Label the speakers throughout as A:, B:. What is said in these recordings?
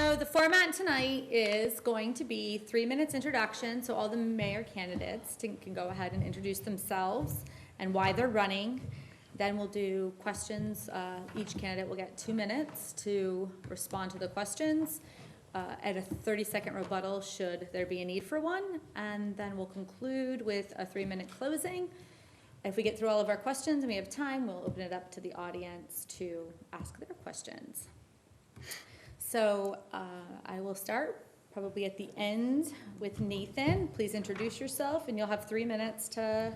A: So the format tonight is going to be 3 minutes introduction, so all the mayor candidates can go ahead and introduce themselves and why they're running. Then we'll do questions. Each candidate will get 2 minutes to respond to the questions at a 30-second rebuttal should there be a need for one, and then we'll conclude with a 3-minute closing. If we get through all of our questions and we have time, we'll open it up to the audience to ask their questions. So I will start probably at the end with Nathan. Please introduce yourself, and you'll have 3 minutes to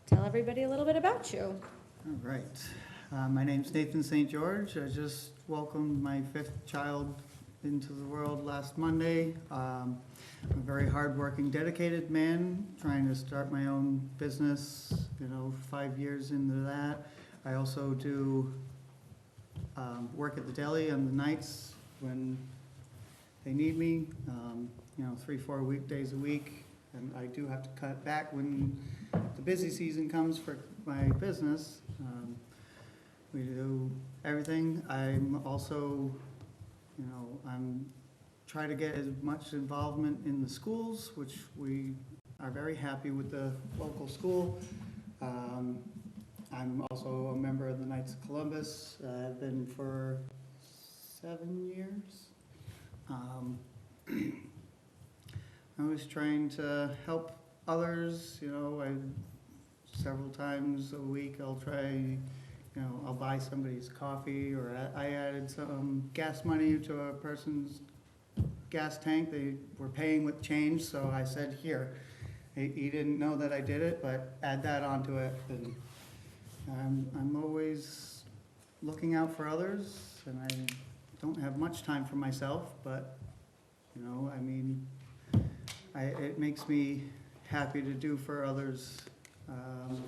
A: tell everybody a little bit about you.
B: All right. My name's Nathan St. George. I just welcomed my 5th child into the world last Monday. I'm a very hardworking, dedicated man, trying to start my own business, 5 years into that. I also do work at the deli on the nights when they need me, 3-4 weekdays a week, and I do have to cut back when the busy season comes for my business. We do everything. I'm also, I'm trying to get as much involvement in the schools, which we are very happy with the local school. I'm also a member of the Knights of Columbus. I've been for 7 years. I was trying to help others, several times a week I'll try, I'll buy somebody's coffee, or I added some gas money to a person's gas tank. They were paying with change, so I said, here. He didn't know that I did it, but add that onto it. And I'm always looking out for others, and I don't have much time for myself, but, it makes me happy to do for others. I've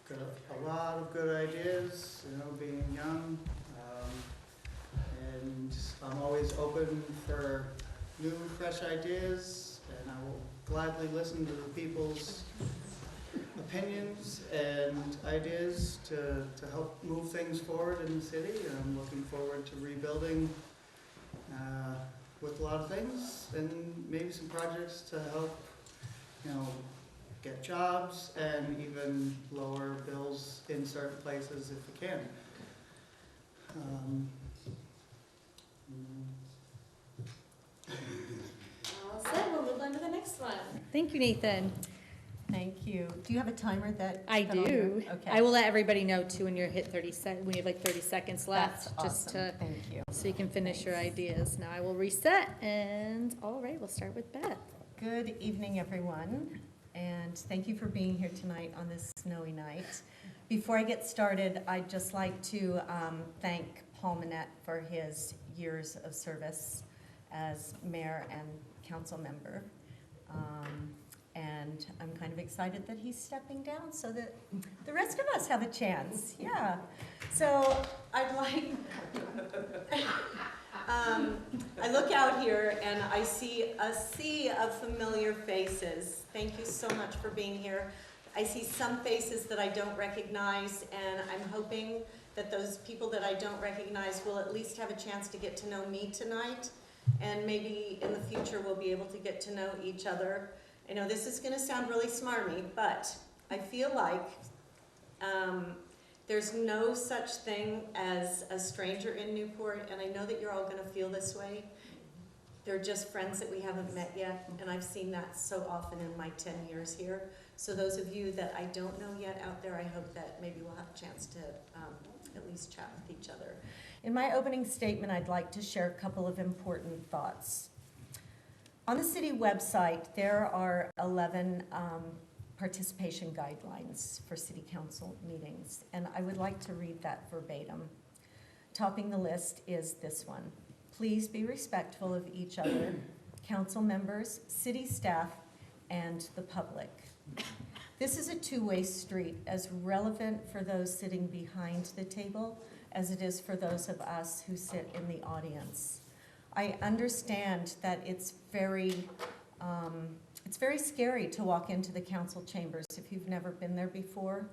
B: got a lot of good ideas, being young, and I'm always open for new, fresh ideas, and I will gladly listen to the people's opinions and ideas to help move things forward in the city. And I'm looking forward to rebuilding with a lot of things, and maybe some projects to help, get jobs and even lower bills in certain places if we can.
A: All set. We'll move on to the next one. Thank you, Nathan.
C: Thank you. Do you have a timer that?
A: I do.
C: Okay.
A: I will let everybody know too when you're hit 30 seconds. When you have like 30 seconds left,
C: That's
A: just
C: awesome.
A: to
C: Thank you.
A: so you can finish your ideas. Now I will reset, and all right, we'll start with Beth.
C: Good evening, everyone, and thank you for being here tonight on this snowy night. Before I get started, I'd just like to thank Paul Manette for his years of service as mayor and council member. And I'm kind of excited that he's stepping down so that the rest of us have a chance. Yeah. So I'd like, I look out here and I see a sea of familiar faces. Thank you so much for being here. I see some faces that I don't recognize, and I'm hoping that those people that I don't recognize will at least have a chance to get to know me tonight, and maybe in the future we'll be able to get to know each other. I know this is going to sound really smarmy, but I feel like there's no such thing as a stranger in Newport, and I know that you're all going to feel this way. They're just friends that we haven't met yet, and I've seen that so often in my 10 years here. So those of you that I don't know yet out there, I hope that maybe we'll have a chance to at least chat with each other. In my opening statement, I'd like to share a couple of important thoughts. On the city website, there are 11 participation guidelines for city council meetings, and I would like to read that verbatim. Topping the list is this one. Please be respectful of each other, council members, city staff, and the public. This is a two-way street, as relevant for those sitting behind the table as it is for those of us who sit in the audience. I understand that it's very scary to walk into the council chambers if you've never been there before.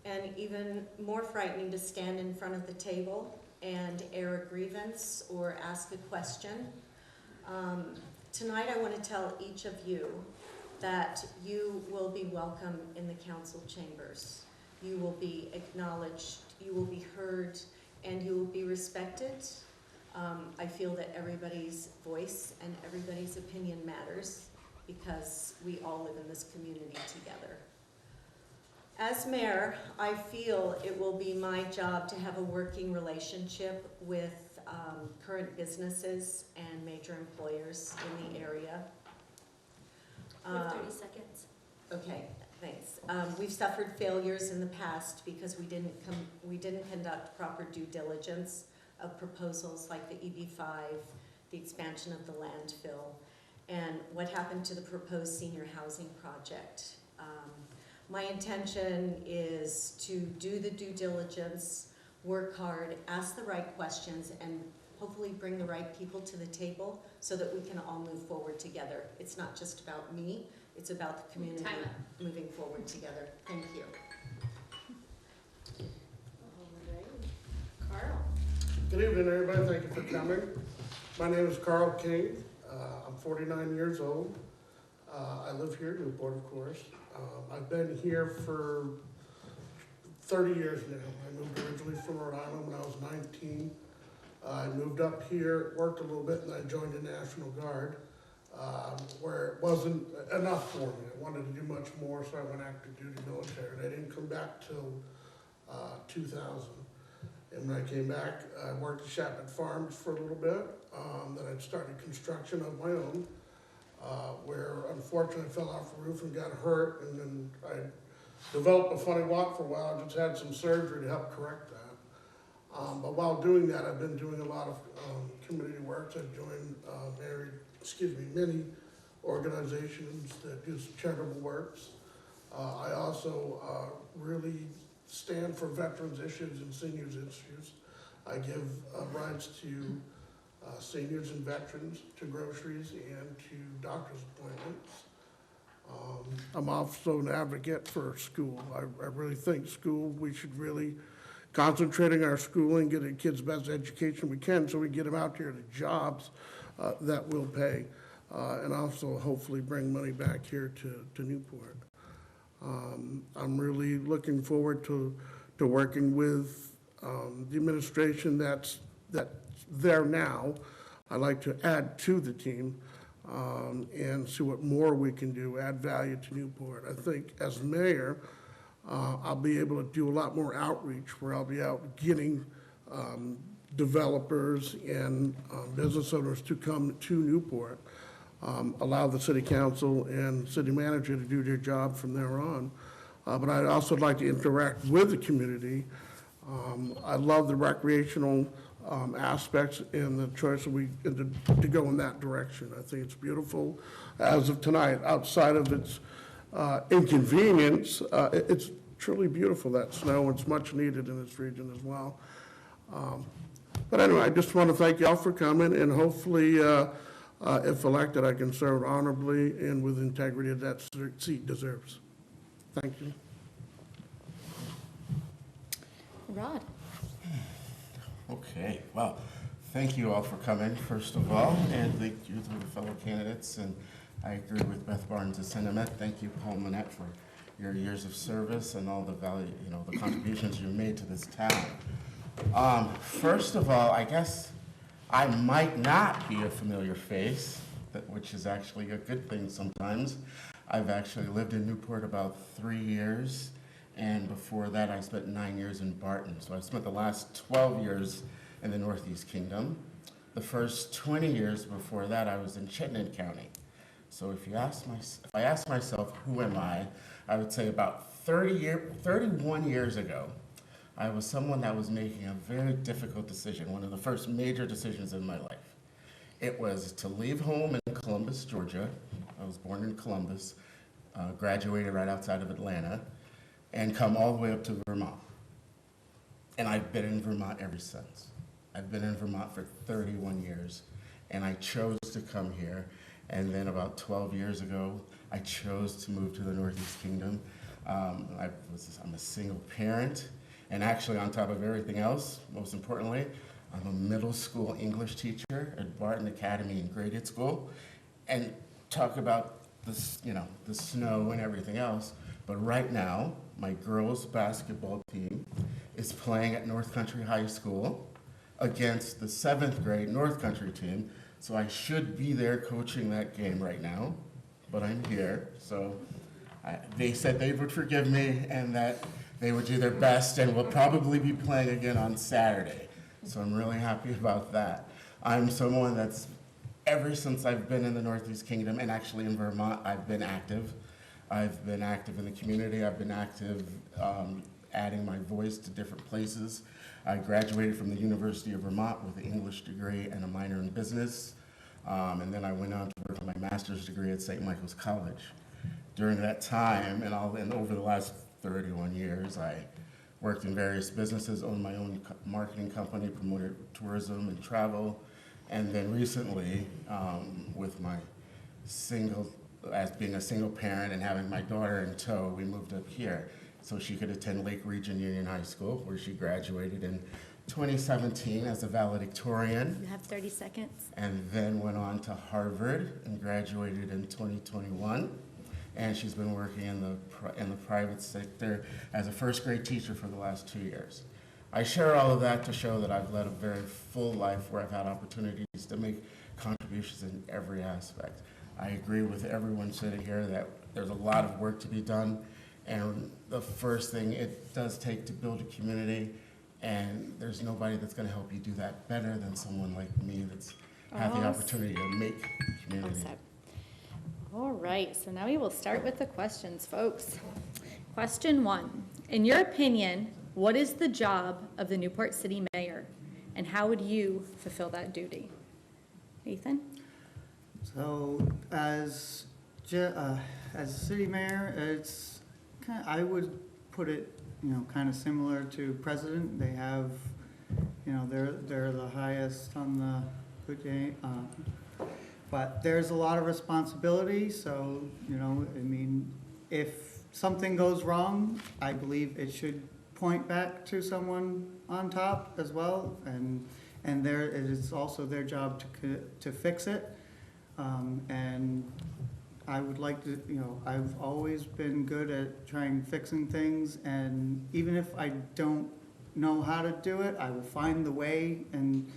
C: and even more frightening to stand in front of the table and air a grievance or ask a question. Tonight I want to tell each of you that you will be welcome in the council chambers. You will be acknowledged, you will be heard, and you will be respected. I feel that everybody's voice and everybody's opinion matters because we all live in this community together. As mayor, I feel it will be my job to have a working relationship with current businesses and major employers in the area.
A: We have 30 seconds.
C: Okay, thanks. We've suffered failures in the past because we didn't conduct proper due diligence of proposals like the EB5, the expansion of the landfill, and what happened to the proposed senior housing project. My intention is to do the due diligence, work hard, ask the right questions, and hopefully bring the right people to the table so that we can all move forward together. It's not just about me, it's about the community moving forward together. Thank you.
A: Carl.
D: Good evening, everybody. Thank you for coming. My name is Carl King. I'm 49 years old. I live here in Newport, of course. I've been here for 30 years now. I moved originally from Rhode Island when I was 19. I moved up here, worked a little bit, and I joined the National Guard, where it wasn't enough for me. I wanted to do much more, so I went active duty military. And I didn't come back till 2000. And when I came back, I worked at Chapman Farms for a little bit. Then I started construction of my own, where unfortunately I fell off the roof and got hurt. And then I developed a funny walk for a while. I just had some surgery to help correct that. But while doing that, I've been doing a lot of community work. I've joined many organizations that do charitable works. I also really stand for veterans issues and seniors issues. I give rides to seniors and veterans, to groceries, and to doctor's appointments. I'm also an advocate for school. I really think school, we should really concentrating our schooling, getting kids the best education we can so we get them out here to jobs that will pay, and also hopefully bring money back here to Newport. I'm really looking forward to working with the administration that's there now. I'd like to add to the team and see what more we can do, add value to Newport. I think as mayor, I'll be able to do a lot more outreach where I'll be out getting developers and business owners to come to Newport, allow the city council and city manager to do their job from there on. But I'd also like to interact with the community. I love the recreational aspects and the choice to go in that direction. I think it's beautiful. As of tonight, outside of its inconvenience, it's truly beautiful, that snow. It's much needed in this region as well. But anyway, I just want to thank y'all for coming, and hopefully, if elected, I can serve honorably and with integrity that seat deserves. Thank you.
A: Rod.
E: Okay, well, thank you all for coming, first of all, and thank you to the fellow candidates, and I agree with Beth Barnes' sentiment. Thank you, Paul Manette, for your years of service and all the value, the contributions you made to this town. First of all, I guess I might not be a familiar face, which is actually a good thing sometimes. I've actually lived in Newport about 3 years, and before that I spent 9 years in Barton. So I spent the last 12 years in the Northeast Kingdom. The first 20 years before that I was in Chittenden County. So if I ask myself, who am I would say about 31 years ago, I was someone that was making a very difficult decision, one of the first major decisions in my life. It was to leave home in Columbus, Georgia. I was born in Columbus, graduated right outside of Atlanta, and come all the way up to Vermont. And I've been in Vermont ever since. I've been in Vermont for 31 years, and I chose to come here. And then about 12 years ago, I chose to move to the Northeast Kingdom. I'm a single parent, and actually on top of everything else, most importantly, I'm a middle school English teacher at Barton Academy in Graded School. And talk about this, the snow and everything else, but right now, my girls' basketball team is playing at North Country High School against the 7th grade North Country team, so I should be there coaching that game right now, but I'm here, so they said they would forgive me and that they would do their best, and we'll probably be playing again on Saturday, so I'm really happy about that. I'm someone that's, ever since I've been in the Northeast Kingdom, and actually in Vermont, I've been active. I've been active in the community. I've been active adding my voice to different places. I graduated from the University of Vermont with an English degree and a minor in business. And then I went on to work on my master's degree at St. Michael's College. During that time, and over the last 31 years, I worked in various businesses, owned my own marketing company, promoted tourism and travel. And then recently, with my as being a single parent and having my daughter in tow, we moved up here so she could attend Lake Region Union High School, where she graduated in 2017 as a valedictorian.
A: You have 30 seconds.
E: And then went on to Harvard and graduated in 2021. And she's been working in the private sector as a first grade teacher for the last 2 years. I share all of that to show that I've led a very full life where I've had opportunities to make contributions in every aspect. I agree with everyone sitting here that there's a lot of work to be done, and the first thing it does take to build a community, and there's nobody that's going to help you do that better than someone like me that's had the opportunity to make community.
A: All right, so now we will start with the questions, folks. Question 1. In your opinion, what is the job of the Newport City Mayor, and how would you fulfill that duty? Nathan?
B: So as city mayor, it's I would put it, kind of similar to president. They have, they're the highest on the good game, but there's a lot of responsibility. So if something goes wrong, I believe it should point back to someone on top as well, and it is also their job to fix it. And I would like to, I've always been good at fixing things, and even if I don't know how to do it, I will find the way and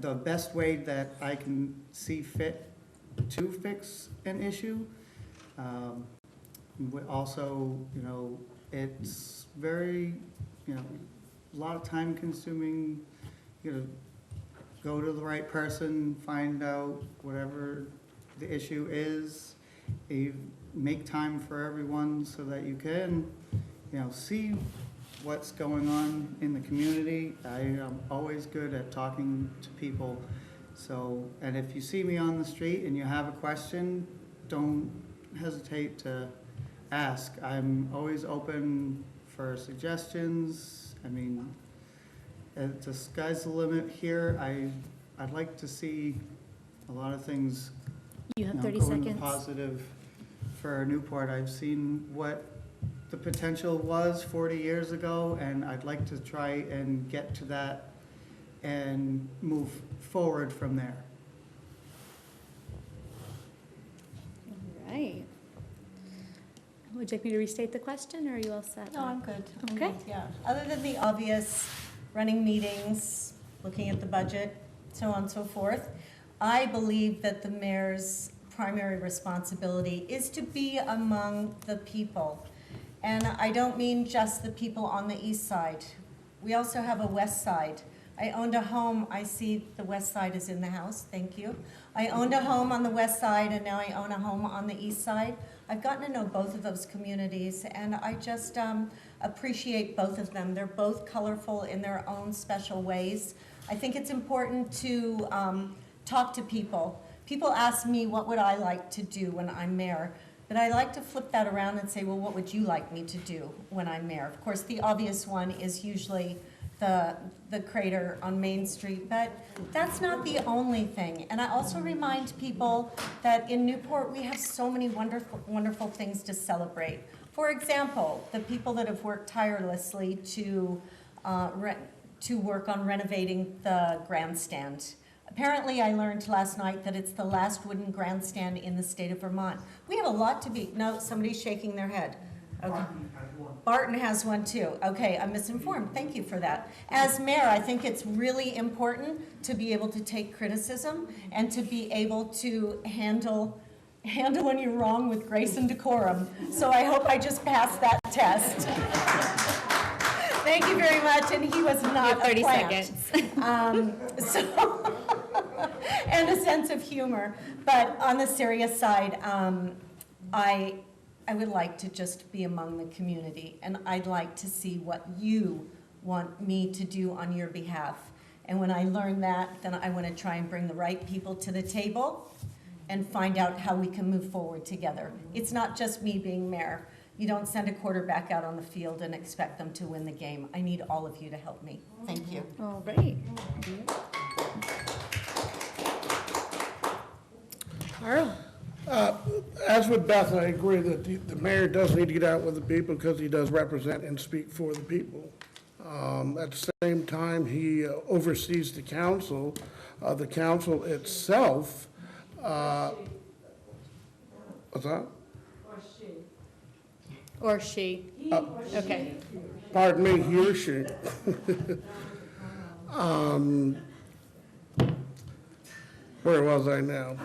B: the best way that I can see fit to fix an issue. Also, it's very, a lot of time consuming, go to the right person, find out whatever the issue is, you make time for everyone so that you can, see what's going on in the community. I am always good at talking to people. So, and if you see me on the street and you have a question, don't hesitate to ask. I'm always open for suggestions. I mean, the sky's the limit here. I'd like to see a lot of things
A: You have 30
B: going
A: seconds.
B: positive for Newport. I've seen what the potential was 40 years ago, and I'd like to try and get to that and move forward from there.
A: All right. Would you like me to restate the question, or are you all set?
C: No, I'm good. I'm
A: Okay.
C: good, yeah. Other than the obvious, running meetings, looking at the budget, so on and so forth, I believe that the mayor's primary responsibility is to be among the people. And I don't mean just the people on the east side. We also have a west side. I owned a home, I see the west side is in the house, thank you. I owned a home on the west side, and now I own a home on the east side. I've gotten to know both of those communities, and I just appreciate both of them. They're both colorful in their own special ways. I think it's important to talk to people. People ask me, what would I like to do when I'm mayor? But I like to flip that around and say, well, what would you like me to do when I'm mayor? Of course, the obvious one is usually the crater on Main Street, but that's not the only thing. And I also remind people that in Newport, we have so many wonderful, wonderful things to celebrate. For example, the people that have worked tirelessly to work on renovating the grandstand. Apparently, I learned last night that it's the last wooden grandstand in the state of Vermont. We have a lot to be, no, somebody's shaking their head. Okay. Barton has one too. Okay, I'm misinformed. Thank you for that. As mayor, I think it's really important to be able to take criticism and to be able to handle when you're wrong with grace and decorum. So I hope I just passed that test. Thank you very much, and he was not a
A: 30
C: plant.
A: seconds.
C: And a sense of humor. But on the serious side, I would like to just be among the community, and I'd like to see what you want me to do on your behalf. And when I learn that, then I want to try and bring the right people to the table and find out how we can move forward together. It's not just me being mayor. You don't send a quarterback out on the field and expect them to win the game. I need all of you to help me. Thank you.
A: All right. Carl?
D: As with Beth, I agree that the mayor does need to get out with the people because he does represent and speak for the people. At the same time, he oversees the council. The council itself, what's that?
A: Or she? Okay.
D: Pardon me, he or she. Where was I now?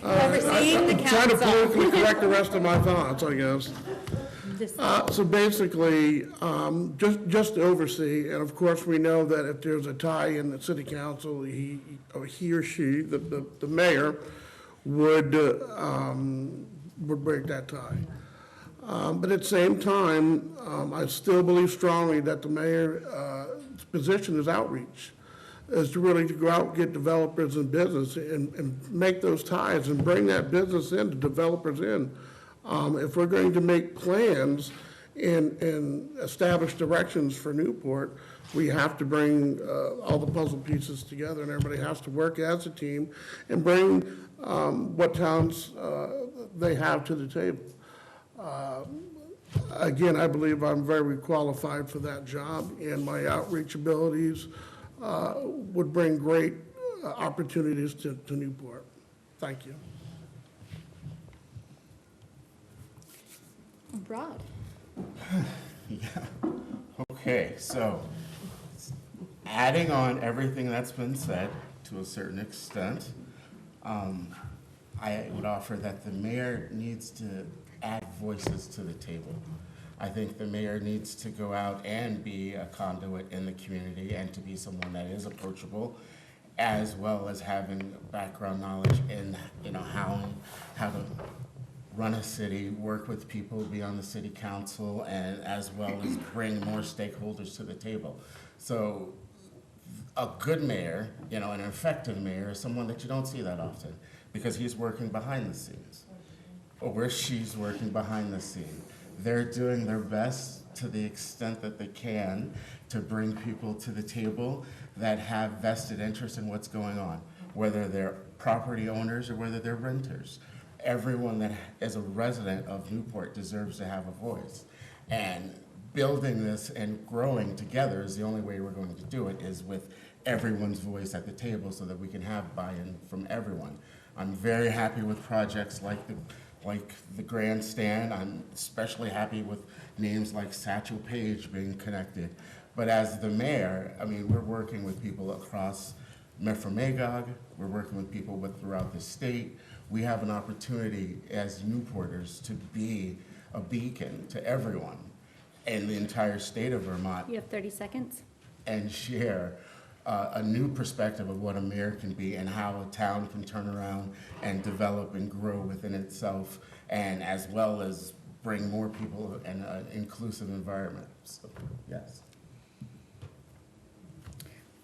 A: Overseeing the
D: I'm trying to
A: council.
D: politically correct the rest of my thoughts, I guess. So basically, just to oversee, and of course, we know that if there's a tie in the city council, he or she, the mayor, would break that tie. But at the same time, I still believe strongly that the mayor's position is outreach, is to really go out and get developers and business and make those ties and bring that business in, the developers in. If we're going to make plans and establish directions for Newport, we have to bring all the puzzle pieces together, and everybody has to work as a team and bring what talents they have to the table. Again, I believe I'm very qualified for that job, and my outreach abilities would bring great opportunities to Newport. Thank you.
A: Rod?
E: Yeah. Okay, so adding on everything that's been said to a certain extent, I would offer that the mayor needs to add voices to the table. I think the mayor needs to go out and be a conduit in the community and to be someone that is approachable, as well as having background knowledge in, how to run a city, work with people, be on the city council, and as well as bring more stakeholders to the table. So a good mayor, an effective mayor is someone that you don't see that often because he's working behind the scenes, or where she's working behind the scene. They're doing their best to the extent that they can to bring people to the table that have vested interest in what's going on, whether they're property owners or whether they're renters. Everyone that is a resident of Newport deserves to have a voice. And building this and growing together is the only way we're going to do it, is with everyone's voice at the table so that we can have buy-in from everyone. I'm very happy with projects like the grandstand. I'm especially happy with names like Satchel Paige being connected. But as the mayor, we're working with people across Metro Magog, we're working with people throughout the state. We have an opportunity as Newporters to be a beacon to everyone in the entire state of Vermont.
A: You have 30 seconds.
E: And share a new perspective of what a mayor can be and how a town can turn around and develop and grow within itself, and as well as bring more people in an inclusive environment. So, yes.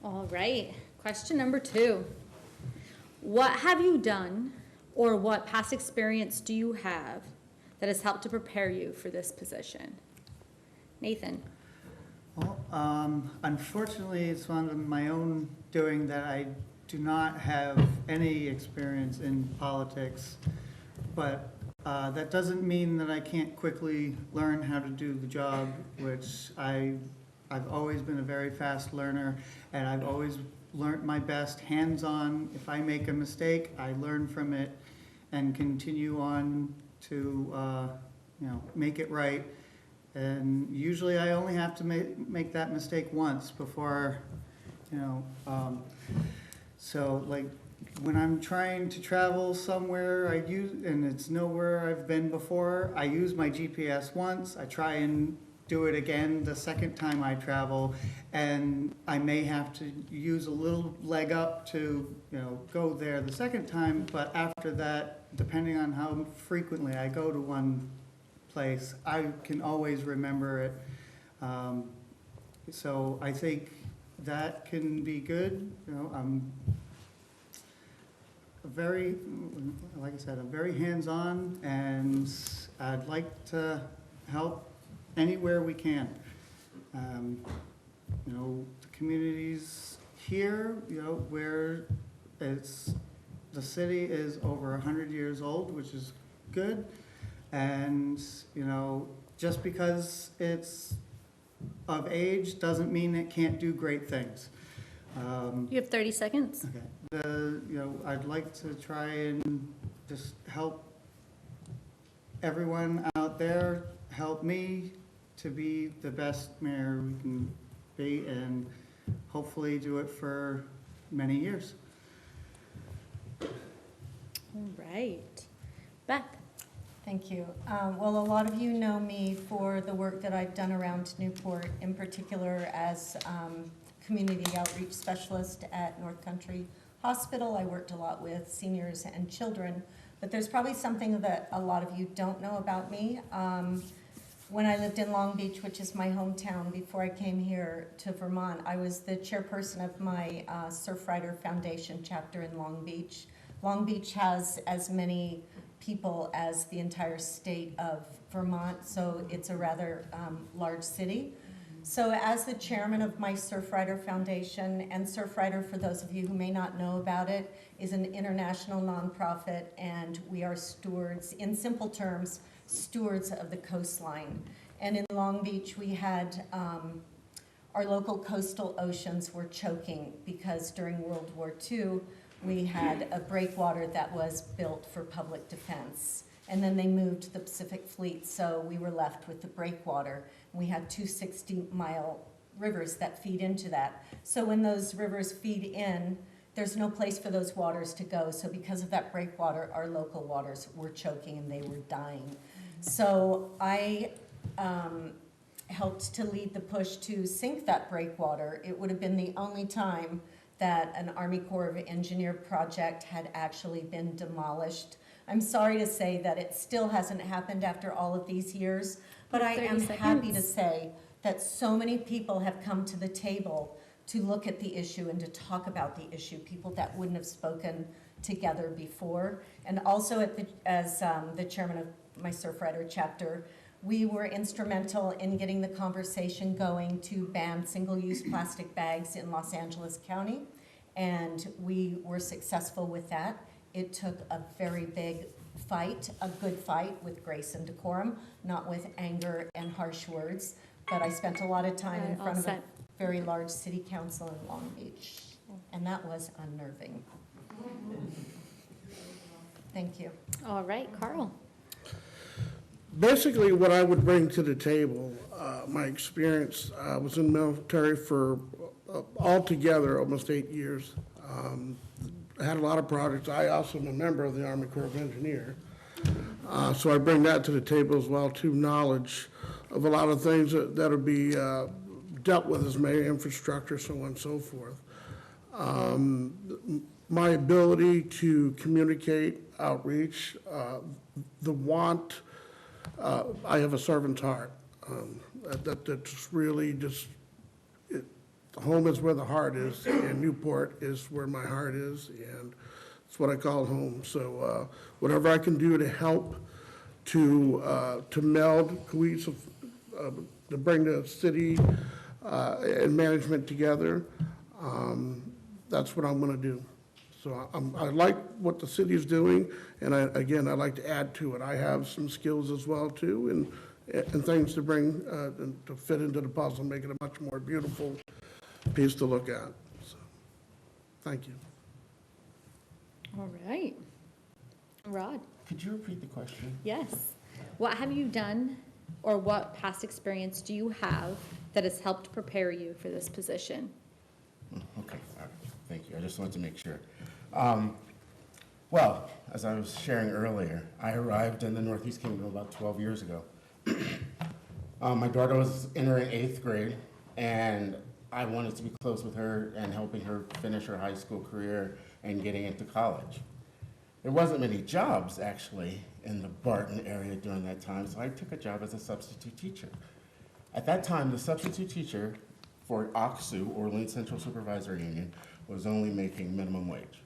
A: All right. Question number 2. What have you done, or what past experience do you have that has helped to prepare you for this position? Nathan?
B: Well, unfortunately, it's one of my own doing that I do not have any experience in politics, but That doesn't mean that I can't quickly learn how to do the job, which I've always been a very fast learner, and I've always learned my best hands-on. If I make a mistake, I learn from it and continue on to, make it right. And usually I only have to make that mistake once before, so like when I'm trying to travel somewhere, and it's nowhere I've been before, I use my GPS once, I try and do it again the second time I travel, and I may have to use a little leg up to, go there the second time, but after that, depending on how frequently I go to one place, I can always remember it. So I think that can be good. I'm like I said, I'm very hands-on, and I'd like to help anywhere we can. The communities here, where the city is over 100 years old, which is good. And, just because it's of age doesn't mean it can't do great things.
A: You have 30 seconds.
B: Okay. I'd like to try and just help everyone out there, help me to be the best mayor we can be, and hopefully do it for many years.
A: All right. Beth?
C: Thank you. Well, a lot of you know me for the work that I've done around Newport, in particular as community outreach specialist at North Country Hospital. I worked a lot with seniors and children, but there's probably something that a lot of you don't know about me. When I lived in Long Beach, which is my hometown, before I came here to Vermont, I was the chairperson of my Surfrider Foundation chapter in Long Beach. Long Beach has as many people as the entire state of Vermont, so it's a rather large city. So as the chairman of my Surfrider Foundation, and Surfrider, for those of you who may not know about it, is an international nonprofit, and we are stewards, in simple terms, stewards of the coastline. And in Long Beach, we had our local coastal oceans were choking because during World War II, we had a breakwater that was built for public defense. And then they moved the Pacific Fleet, so we were left with the breakwater. We had two 60-mile rivers that feed into that. So when those rivers feed in, there's no place for those waters to go. So because of that breakwater, our local waters were choking and they were dying. So I helped to lead the push to sink that breakwater. It would have been the only time that an Army Corps of Engineer project had actually been demolished. I'm sorry to say that it still hasn't happened after all of these years, but I am happy to say that so many people have come to the table to look at the issue and to talk about the issue, people that wouldn't have spoken together before. And also as the chairman of my Surfrider chapter, we were instrumental in getting the conversation going to ban single-use plastic bags in Los Angeles County, and we were successful with that. It took a very big fight, a good fight with grace and decorum, not with anger and harsh words, but I spent a lot of time in front of a very large city council in Long Beach, and that was unnerving. Thank you.
A: All right, Carl.
D: Basically, what I would bring to the table, my experience, I was in the military for altogether almost 8 years. I had a lot of projects. I also am a member of the Army Corps of Engineers. So I bring that to the table as well, too, knowledge of a lot of things that would be dealt with as mayor, infrastructure, so on and so forth. My ability to communicate, outreach, the want, I have a servant's heart. That's really just, home is where the heart is, and Newport is where my heart is, and it's what I call home. So whatever I can do to help to meld, cohesive, to bring the city and management together, that's what I'm going to do. So I like what the city's doing, and again, I'd like to add to it. I have some skills as well too, and things to bring, to fit into the puzzle, make it a much more beautiful piece to look at. So, thank you.
A: All right. Rod?
E: Could you repeat the question?
A: Yes. What have you done, or what past experience do you have that has helped prepare you for this position?
E: Okay, all right, thank you. I just wanted to make sure. Well, as I was sharing earlier, I arrived in the Northeast Kingdom about 12 years ago. My daughter was in her 8th grade, and I wanted to be close with her and helping her finish her high school career and getting into college. There wasn't many jobs, actually, in the Barton area during that time, so I took a job as a substitute teacher. At that time, the substitute teacher for OCSU, Orleans Central Supervisory Union, was only making minimum wage.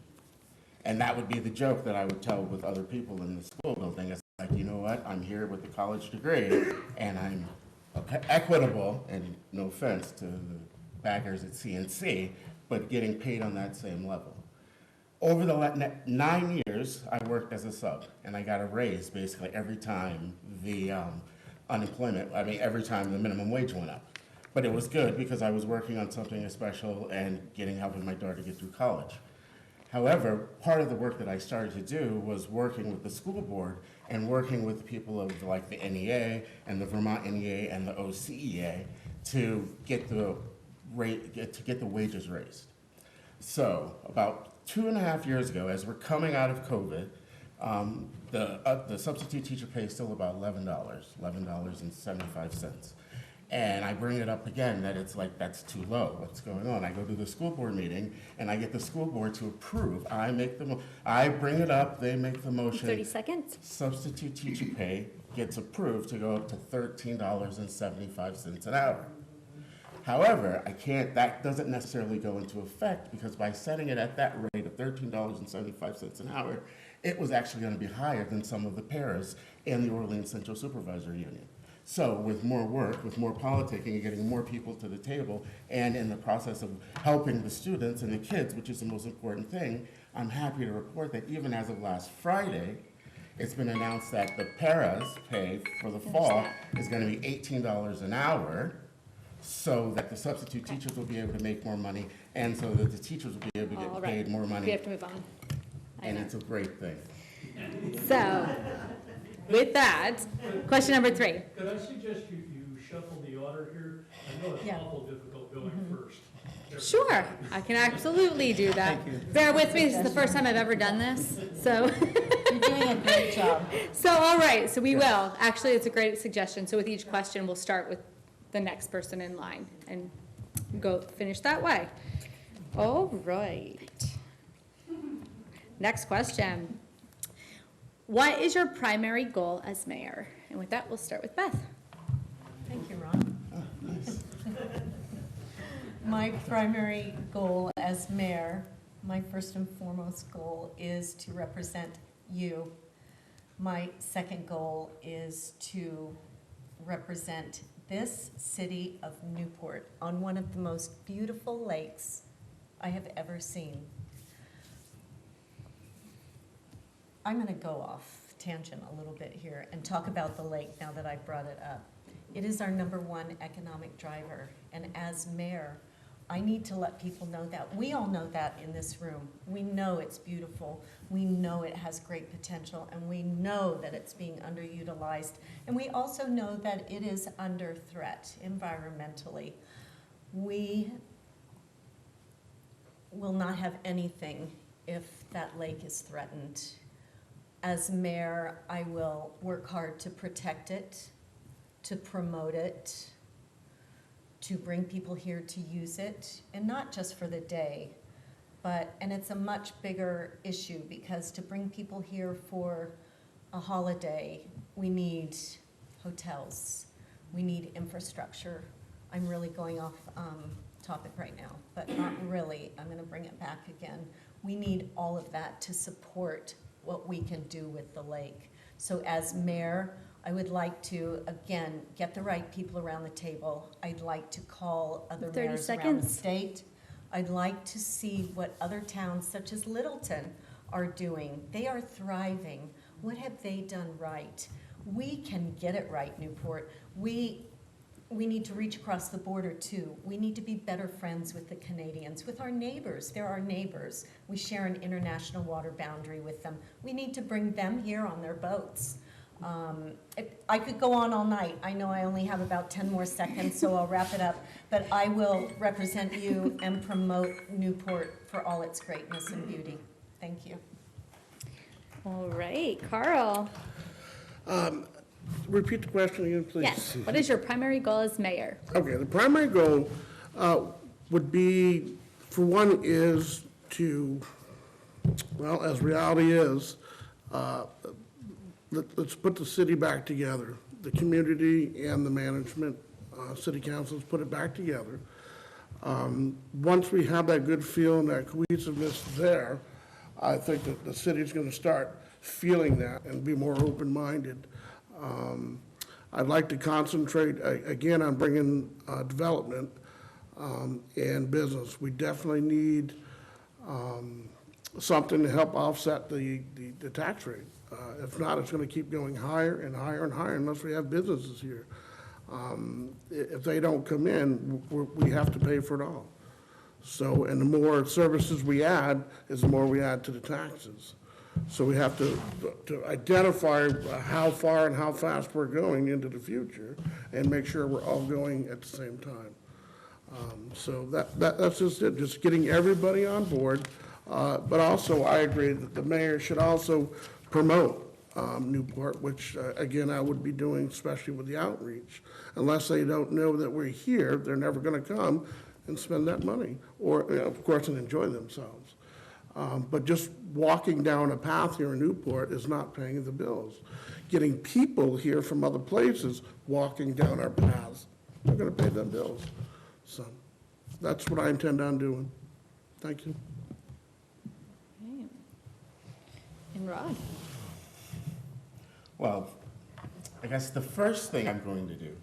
E: And that would be the joke that I would tell with other people in the school building. It's like, you know what, I'm here with a college degree, and I'm equitable, and no offense to the baggers at CNC, but getting paid on that same level. Over the 9 years, I worked as a sub, and I got a raise basically every time the every time the minimum wage went up. But it was good because I was working on something special and helping my daughter get through college. However, part of the work that I started to do was working with the school board and working with people of like the NEA and the Vermont NEA and the OCEA to get the wages raised. So about 2.5 years ago, as we're coming out of COVID, the substitute teacher pay is still about $11.75. And I bring it up again that it's like, that's too low. What's going on? I go to the school board meeting and I get the school board to approve. I bring it up, they make the motion.
A: 30 seconds.
E: Substitute teacher pay gets approved to go up to $13.75 an hour. However, that doesn't necessarily go into effect because by setting it at that rate of $13.75 an hour, it was actually going to be higher than some of the paras in the Orleans Central Supervisory Union. So with more work, with more politicking, and getting more people to the table, and in the process of helping the students and the kids, which is the most important thing, I'm happy to report that even as of last Friday, it's been announced that the paras pay for the fall is going to be $18 an hour, so that the substitute teachers will be able to make more money, and so that the teachers will be able to get paid more money.
A: We have to move on.
E: And it's a great thing.
A: So, with that, question number 3.
F: Could I suggest you shuffle the order here? I know it's awful difficult going first.
A: Sure, I can absolutely do that.
B: Thank you.
A: Bear with me, this is the first time I've ever done this, so.
G: You're doing a great job.
A: So, all right, so we will. Actually, it's a great suggestion. So with each question, we'll start with the next person in line and go finish that way. All right. Next question. What is your primary goal as mayor? And with that, we'll start with Beth.
G: Thank you, Ron. My primary goal as mayor, my first and foremost goal is to represent you. My second goal is to represent this city of Newport on one of the most beautiful lakes I have ever seen. I'm going to go off tangent a little bit here and talk about the lake now that I've brought it up. It is our #1 economic driver, and as mayor, I need to let people know that. We all know that in this room. We know it's beautiful. We know it has great potential, and we know that it's being underutilized. And we also know that it is under threat environmentally. We will not have anything if that lake is threatened. As mayor, I will work hard to protect it, to promote it, to bring people here to use it, and not just for the day, and it's a much bigger issue because to bring people here for a holiday, we need hotels, we need infrastructure. I'm really going off topic right now, but not really. I'm going to bring it back again. We need all of that to support what we can do with the lake. So as mayor, I would like to, again, get the right people around the table. I'd like to call other
A: 30
G: mayors around the
A: seconds.
G: state. I'd like to see what other towns such as Littleton are doing. They are thriving. What have they done right? We can get it right, Newport. We need to reach across the border too. We need to be better friends with the Canadians, with our neighbors. They're our neighbors. We share an international water boundary with them. We need to bring them here on their boats. I could go on all night. I know I only have about 10 more seconds, so I'll wrap it up. But I will represent you and promote Newport for all its greatness and beauty. Thank you.
A: All right, Carl.
D: Repeat the question again, please.
A: Yes, what is your primary goal as mayor?
D: Okay, the primary goal would be, for one, is to, well, as reality is, let's put the city back together. The community and the management, city councils, put it back together. Once we have that good feel and that cohesiveness there, I think that the city's going to start feeling that and be more open-minded. I'd like to concentrate, again, on bringing development and business. We definitely need something to help offset the tax rate. If not, it's going to keep going higher and higher and higher unless we have businesses here. If they don't come in, we have to pay for it all. So, and the more services we add, is the more we add to the taxes. So we have to identify how far and how fast we're going into the future and make sure we're all going at the same time. So that's just it, just getting everybody on board. But also, I agree that the mayor should also promote Newport, which, again, I would be doing, especially with the outreach. Unless they don't know that we're here, they're never going to come and spend that money, or, you know, of course, and enjoy themselves. But just walking down a path here in Newport is not paying the bills. Getting people here from other places walking down our paths, we're going to pay them bills. So that's what I intend on doing. Thank you.
A: Right. And Rod?
E: Well, I guess the first thing I'm going to do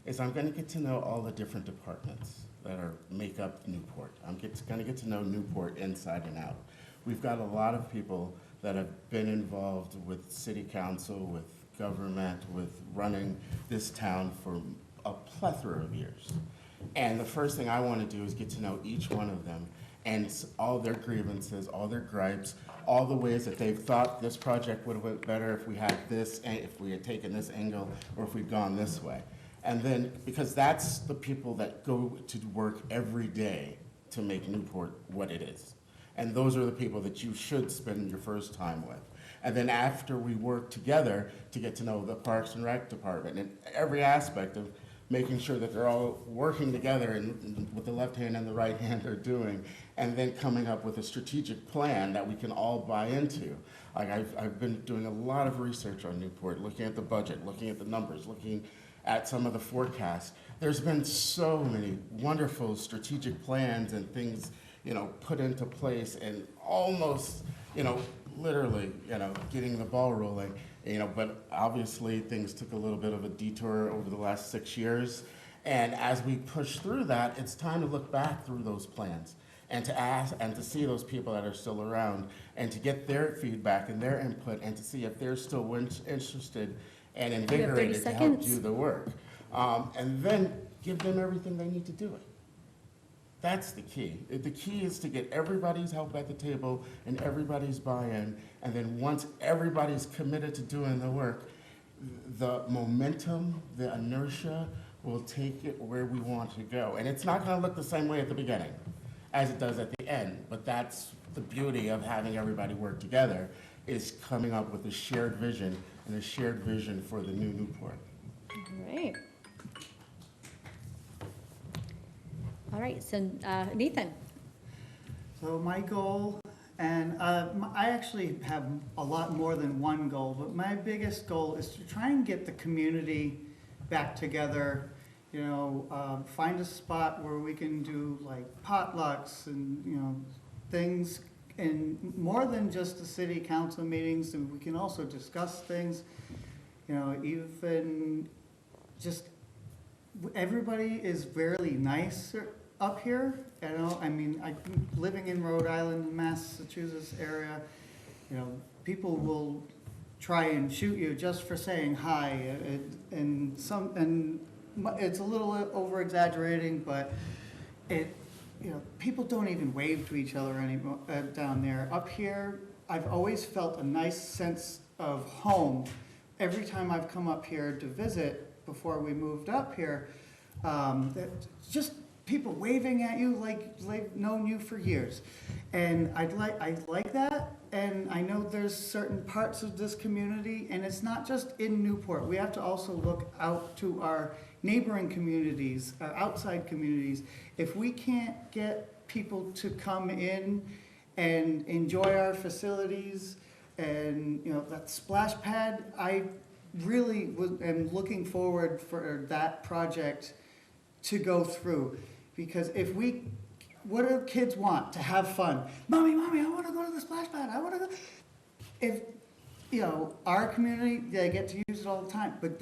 E: is I'm going to get to know all the different departments that make up Newport. I'm going to get to know Newport inside and out. We've got a lot of people that have been involved with city council, with government, with running this town for a plethora of years. And the first thing I want to do is get to know each one of them and all their grievances, all their gripes, all the ways that they've thought this project would have went better if we had this, if we had taken this angle, or if we'd gone this way. And then, because that's the people that go to work every day to make Newport what it is. And those are the people that you should spend your first time with. And then after we work together to get to know the Parks and Rec department and every aspect of making sure that they're all working together and with the left hand and the right hand they're doing, and then coming up with a strategic plan that we can all buy into. Like I've been doing a lot of research on Newport, looking at the budget, looking at the numbers, looking at some of the forecasts. There's been so many wonderful strategic plans and things, you know, put into place and almost, you know, literally, you know, getting the ball rolling, you know, but obviously things took a little bit of a detour over the last 6 years. And as we push through that, it's time to look back through those plans and to ask and to see those people that are still around and to get their feedback and their input and to see if they're still interested and invigorated to help do the work. And then give them everything they need to do it. That's the key. The key is to get everybody's help at the table and everybody's buy-in, and then once everybody's committed to doing the work, the momentum, the inertia will take it where we want to go. And it's not gonna look the same way at the beginning as it does at the end, but that's the beauty of having everybody work together, is coming up with a shared vision and a shared vision for the new Newport.
A: Great. All right, so Nathan.
B: So my goal, and I actually have a lot more than one goal, but my biggest goal is to try and get the community back together, you know, find a spot where we can do like potlucks and, you know, things, and more than just the city council meetings, and we can also discuss things, you know, even just everybody is really nice up here, you know, I mean, living in Rhode Island, Massachusetts area, you know, people will try and shoot you just for saying hi, and it's a little over exaggerating, but you know, people don't even wave to each other anymore down there. Up here, I've always felt a nice sense of home every time I've come up here to visit before we moved up here. Just people waving at you like they've known you for years. And I like that, and I know there's certain parts of this community, and it's not just in Newport. We have to also look out to our neighboring communities, our outside communities. If we can't get people to come in and enjoy our facilities, and you know, that splash pad, I really am looking forward for that project to go through. Because what do kids want? To have fun. Mommy, I want to go to the splash pad. I want to go. If, you know, our community, they get to use it all the time, but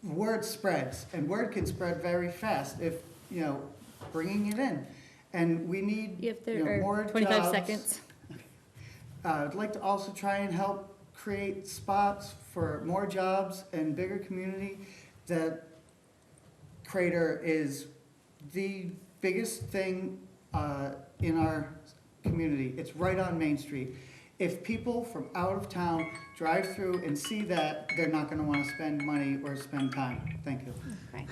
B: word spreads, and word can spread very fast if, you know, bringing it in. And we need, more
A: 25
B: jobs.
A: seconds.
B: I'd like to also try and help create spots for more jobs and bigger community. That Crater is the biggest thing in our community. It's right on Main Street. If people from out of town drive through and see that, they're not going to want to spend money or spend time. Thank you.
A: Okay.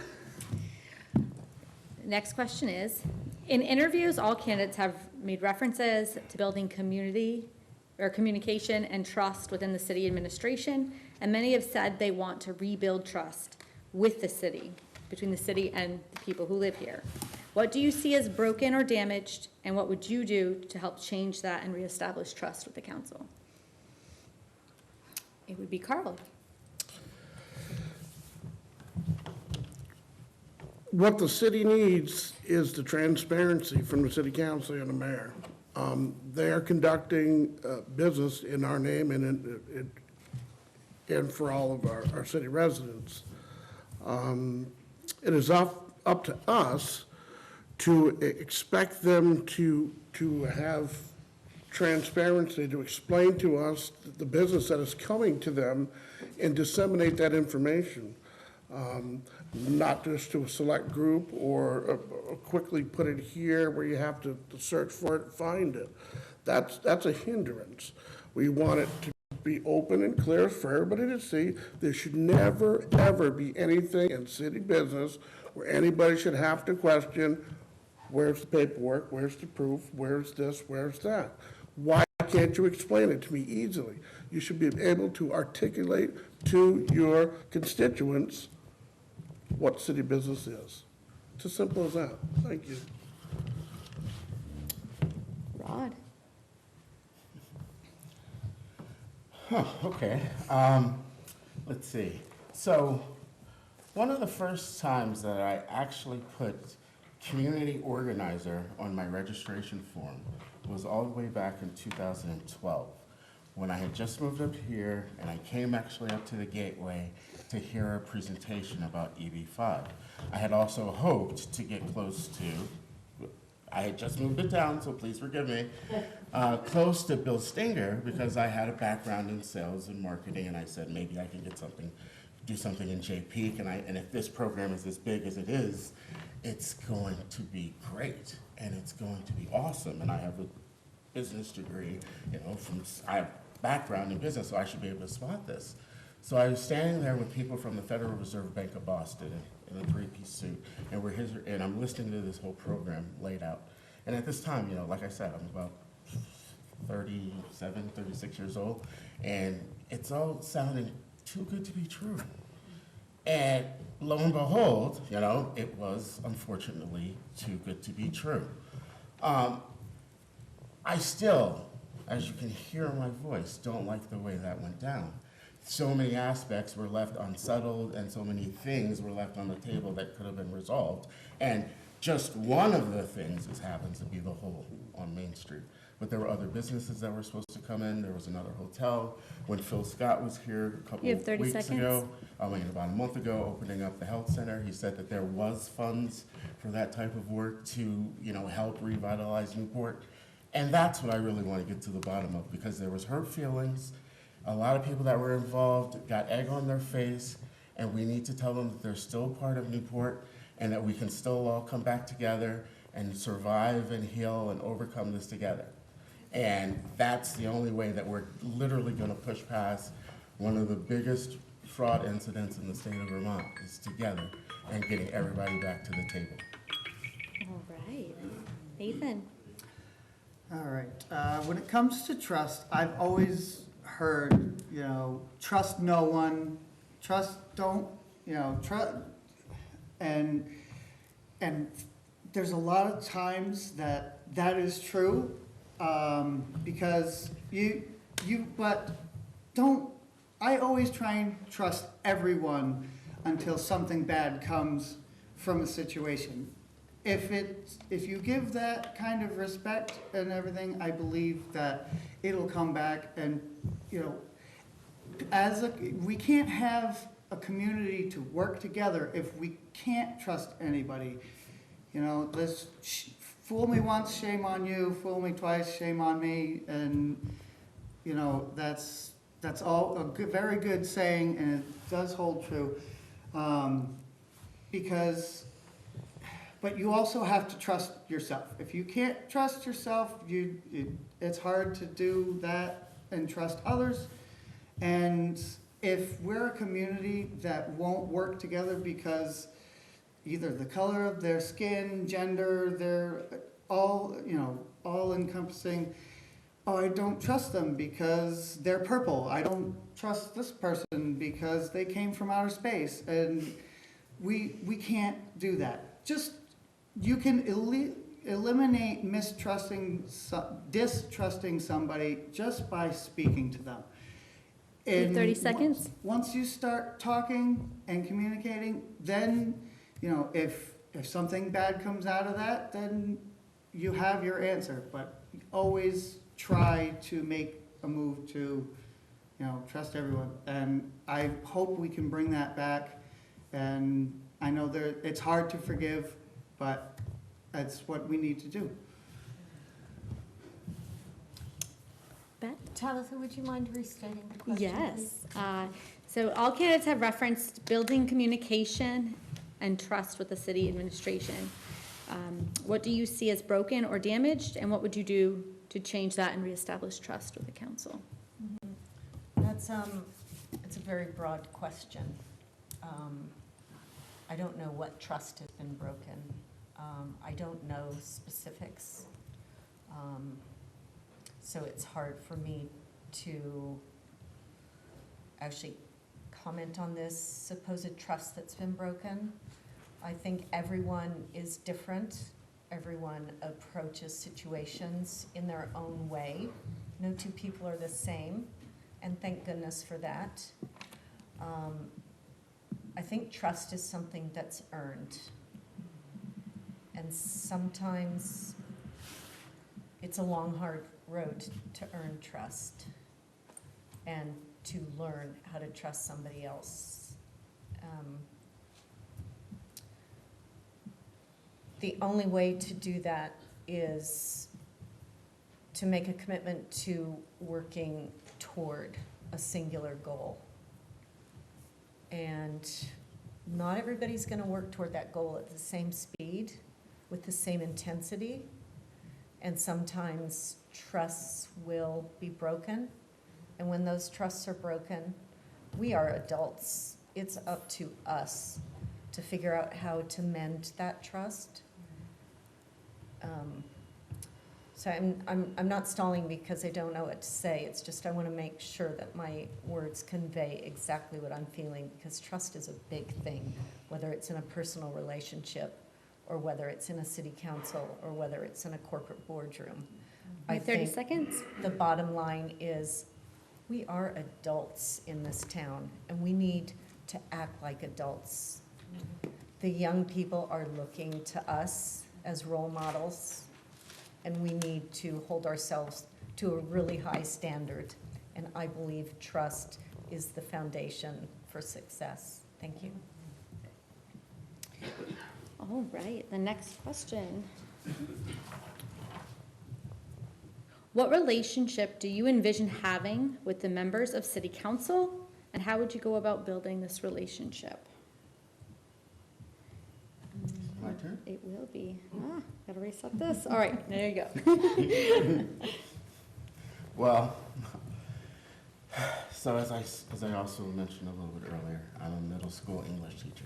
A: Next question is, in interviews, all candidates have made references to building community or communication and trust within the city administration, and many have said they want to rebuild trust with the city, between the city and the people who live here. What do you see as broken or damaged, and what would you do to help change that and reestablish trust with the council? It would be Carl.
D: What the city needs is the transparency from the city council and the mayor. They are conducting business in our name and for all of our city residents. It is up to us to expect them to have transparency, to explain to us the business that is coming to them and disseminate that information. Not just to a select group or quickly put it here where you have to search for it and find it. That's a hindrance. We want it to be open and clear for everybody to see. There should never, ever be anything in city business where anybody should have to question, where's the paperwork, where's the proof, where's this, where's that? Why can't you explain it to me easily? You should be able to articulate to your constituents what city business is. It's as simple as that. Thank you.
A: Rod.
E: Okay. Let's see. So one of the first times that I actually put community organizer on my registration form was all the way back in 2012, when I had just moved up here and I came actually up to the gateway to hear a presentation about EB5. I had also hoped to get close to, I had just moved to town, so please forgive me, close to Bill Stinger, because I had a background in sales and marketing, and I said maybe I can get something, do something in JP, and if this program is as big as it is, it's going to be great, and it's going to be awesome, and I have a business degree, you know, I have background in business, so I should be able to spot this. So I was standing there with people from the Federal Reserve Bank of Boston in a three-piece suit, and I'm listening to this whole program laid out. And at this time, you know, like I said, I'm about 37, 36 years old, and it's all sounding too good to be true. And lo and behold, you know, it was unfortunately too good to be true. I still, as you can hear in my voice, don't like the way that went down. So many aspects were left unsettled, and so many things were left on the table that could have been resolved. And just one of the things happens to be the hole on Main Street. but there were other businesses that were supposed to come in. There was another hotel. When Phil Scott was here a couple
A: You have
E: of
A: 30
E: weeks
A: seconds.
E: ago, about a month ago, opening up the health center, he said that there was funds for that type of work to, help revitalize Newport. And that's what I really want to get to the bottom of, because there was hurt feelings. A lot of people that were involved got egg on their face, and we need to tell them that they're still part of Newport and that we can still all come back together and survive and heal and overcome this together. And that's the only way that we're literally going to push past one of the biggest fraud incidents in the state of Vermont, is together and getting everybody back to the table.
A: All right. Nathan?
B: All right. When it comes to trust, I've always heard, trust no one, trust, and there's a lot of times that is true, because but I always try and trust everyone until something bad comes from a situation. If you give that kind of respect and everything, I believe that it'll come back. And we can't have a community to work together if we can't trust anybody. This fool me once, shame on you. Fool me twice, shame on me. And that's all a good, very good saying, and it does hold true. But you also have to trust yourself. If you can't trust yourself, it's hard to do that and trust others. And if we're a community that won't work together because either the color of their skin, gender, they're all encompassing, I don't trust them because they're purple. I don't trust this person because they came from outer space. And we can't do that. You can eliminate distrusting somebody just by speaking to them.
A: You have 30 seconds.
B: Once you start talking and communicating, then, if something bad comes out of that, then you have your answer. But always try to make a move to, trust everyone. And I hope we can bring that back. And I know it's hard to forgive, but that's what we need to do.
A: Beth?
G: Tabitha, would you mind restating the question?
A: Yes. So all candidates have referenced building communication and trust with the city administration. What do you see as broken or damaged, and what would you do to change that and reestablish trust with the council?
G: That's it's a very broad question. I don't know what trust has been broken. I don't know specifics. So it's hard for me to actually comment on this supposed trust that's been broken. I think everyone is different. Everyone approaches situations in their own way. No two people are the same, and thank goodness for that. I think trust is something that's earned. And sometimes it's a long, hard road to earn trust and to learn how to trust somebody else. The only way to do that is to make a commitment to working toward a singular goal. And not everybody's going to work toward that goal at the same speed, with the same intensity. And sometimes trusts will be broken. And when those trusts are broken, we are adults. It's up to us to figure out how to mend that trust. So I'm not stalling because I don't know what to say. It's just I want to make sure that my words convey exactly what I'm feeling, because trust is a big thing, whether it's in a personal relationship or whether it's in a city council or whether it's in a corporate boardroom. I
A: 30
G: think
A: seconds.
G: the bottom line is we are adults in this town and we need to act like adults. The young people are looking to us as role models, and we need to hold ourselves to a really high standard. And I believe trust is the foundation for success. Thank you.
A: All right, the next question. What relationship do you envision having with the members of City Council, and how would you go about building this relationship?
E: My turn?
A: It will be. Gotta reset this. All right, there you go.
E: Well, so as I also mentioned a little bit earlier, I'm a middle school English teacher.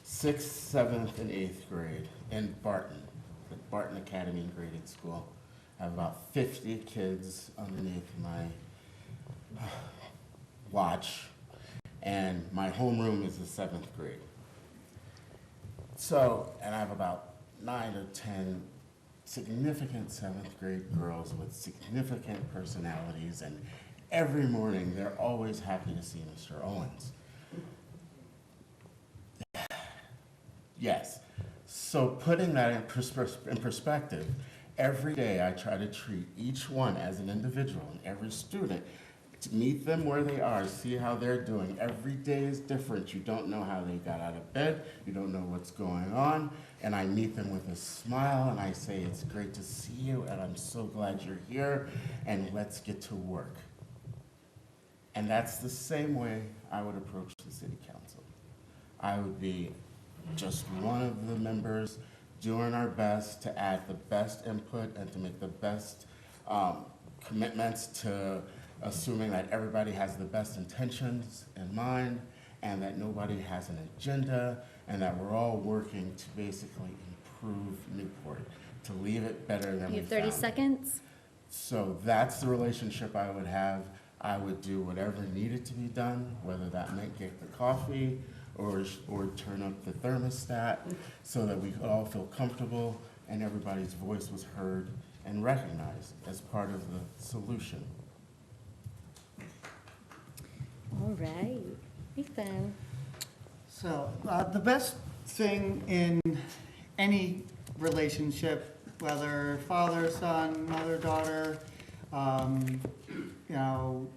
E: 6th, 7th, and 8th grade in Barton, the Barton Academy graded school. I have about 50 kids underneath my watch, and my homeroom is the 7th grade. So, and I have about 9 or 10 significant 7th grade girls with significant personalities, and every morning they're always happy to see Mr. Owens. Yes. So putting that in perspective, every day I try to treat each one as an individual, and every student, to meet them where they are, see how they're doing. Every day is different. You don't know how they got out of bed. You don't know what's going on. And I meet them with a smile, and I say, it's great to see you, and I'm so glad you're here, and let's get to work. And that's the same way I would approach the city council. I would be just one of the members doing our best to add the best input and to make the best commitments to assuming that everybody has the best intentions in mind and that nobody has an agenda and that we're all working to basically improve Newport, to leave it better than we
A: You have
E: found
A: 30
E: it.
A: seconds.
E: So that's the relationship I would have. I would do whatever needed to be done, whether that meant get the coffee or turn up the thermostat so that we could all feel comfortable and everybody's voice was heard and recognized as part of the solution.
A: All right, Ethan.
B: So, the best thing in any relationship, whether father, son, mother, daughter, you know,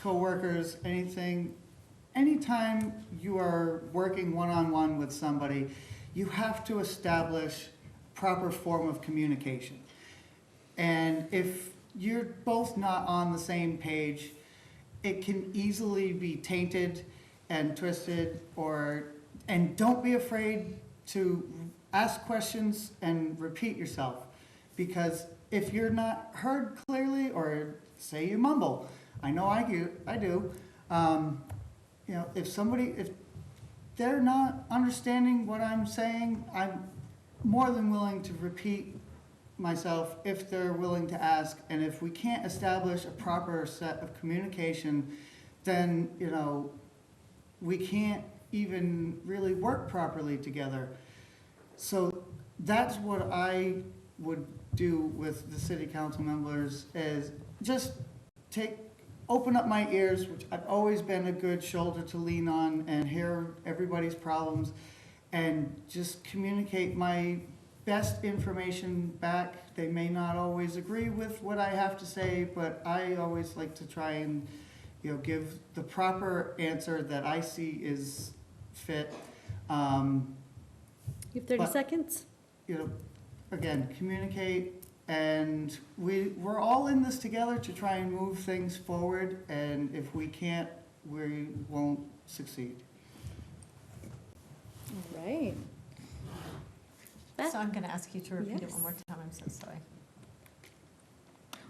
B: co-workers, anything, anytime you are working one-on-one with somebody, you have to establish proper form of communication. And if you're both not on the same page, it can easily be tainted and twisted, and don't be afraid to ask questions and repeat yourself. Because if you're not heard clearly, or say you mumble, I know I do, you know, if they're not understanding what I'm saying, I'm more than willing to repeat myself if they're willing to ask. And if we can't establish a proper set of communication, then, you know, we can't even really work properly together. So that's what I would do with the city council members, is just open up my ears, which I've always been a good shoulder to lean on, and hear everybody's problems, and just communicate my best information back. They may not always agree with what I have to say, but I always like to try and, you know, give the proper answer that I see is fit.
A: You have 30
B: But-
A: seconds.
B: You know, again, communicate, and we're all in this together to try and move things forward, and if we can't, we won't succeed.
A: All right. Beth?
G: So I'm going to ask you to repeat it
A: Yes.
G: one more time. I'm so sorry.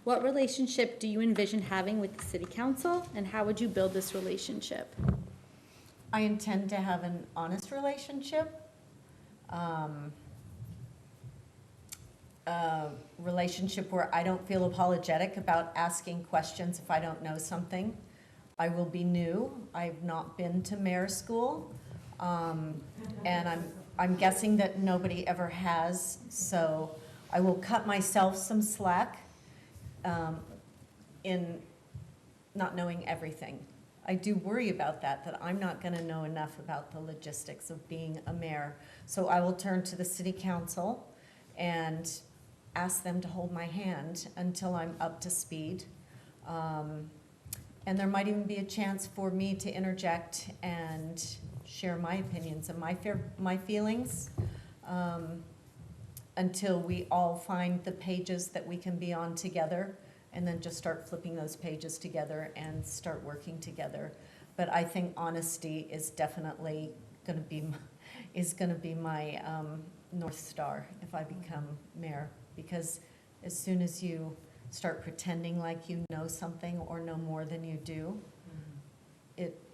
A: What relationship do you envision having with the city council, and how would you build this relationship?
G: I intend to have an honest relationship, a relationship where I don't feel apologetic about asking questions if I don't know something. I will be new. I've not been to mayor school, and I'm guessing that nobody ever has, so I will cut myself some slack in not knowing everything. I do worry about that I'm not going to know enough about the logistics of being a mayor. So I will turn to the city council and ask them to hold my hand until I'm up to speed. And there might even be a chance for me to interject and share my opinions and my feelings, until we all find the pages that we can be on together, and then just start flipping those pages together and start working together. But I think honesty is definitely gonna be my North Star if I become mayor, because as soon as you start pretending like you know something or know more than you do,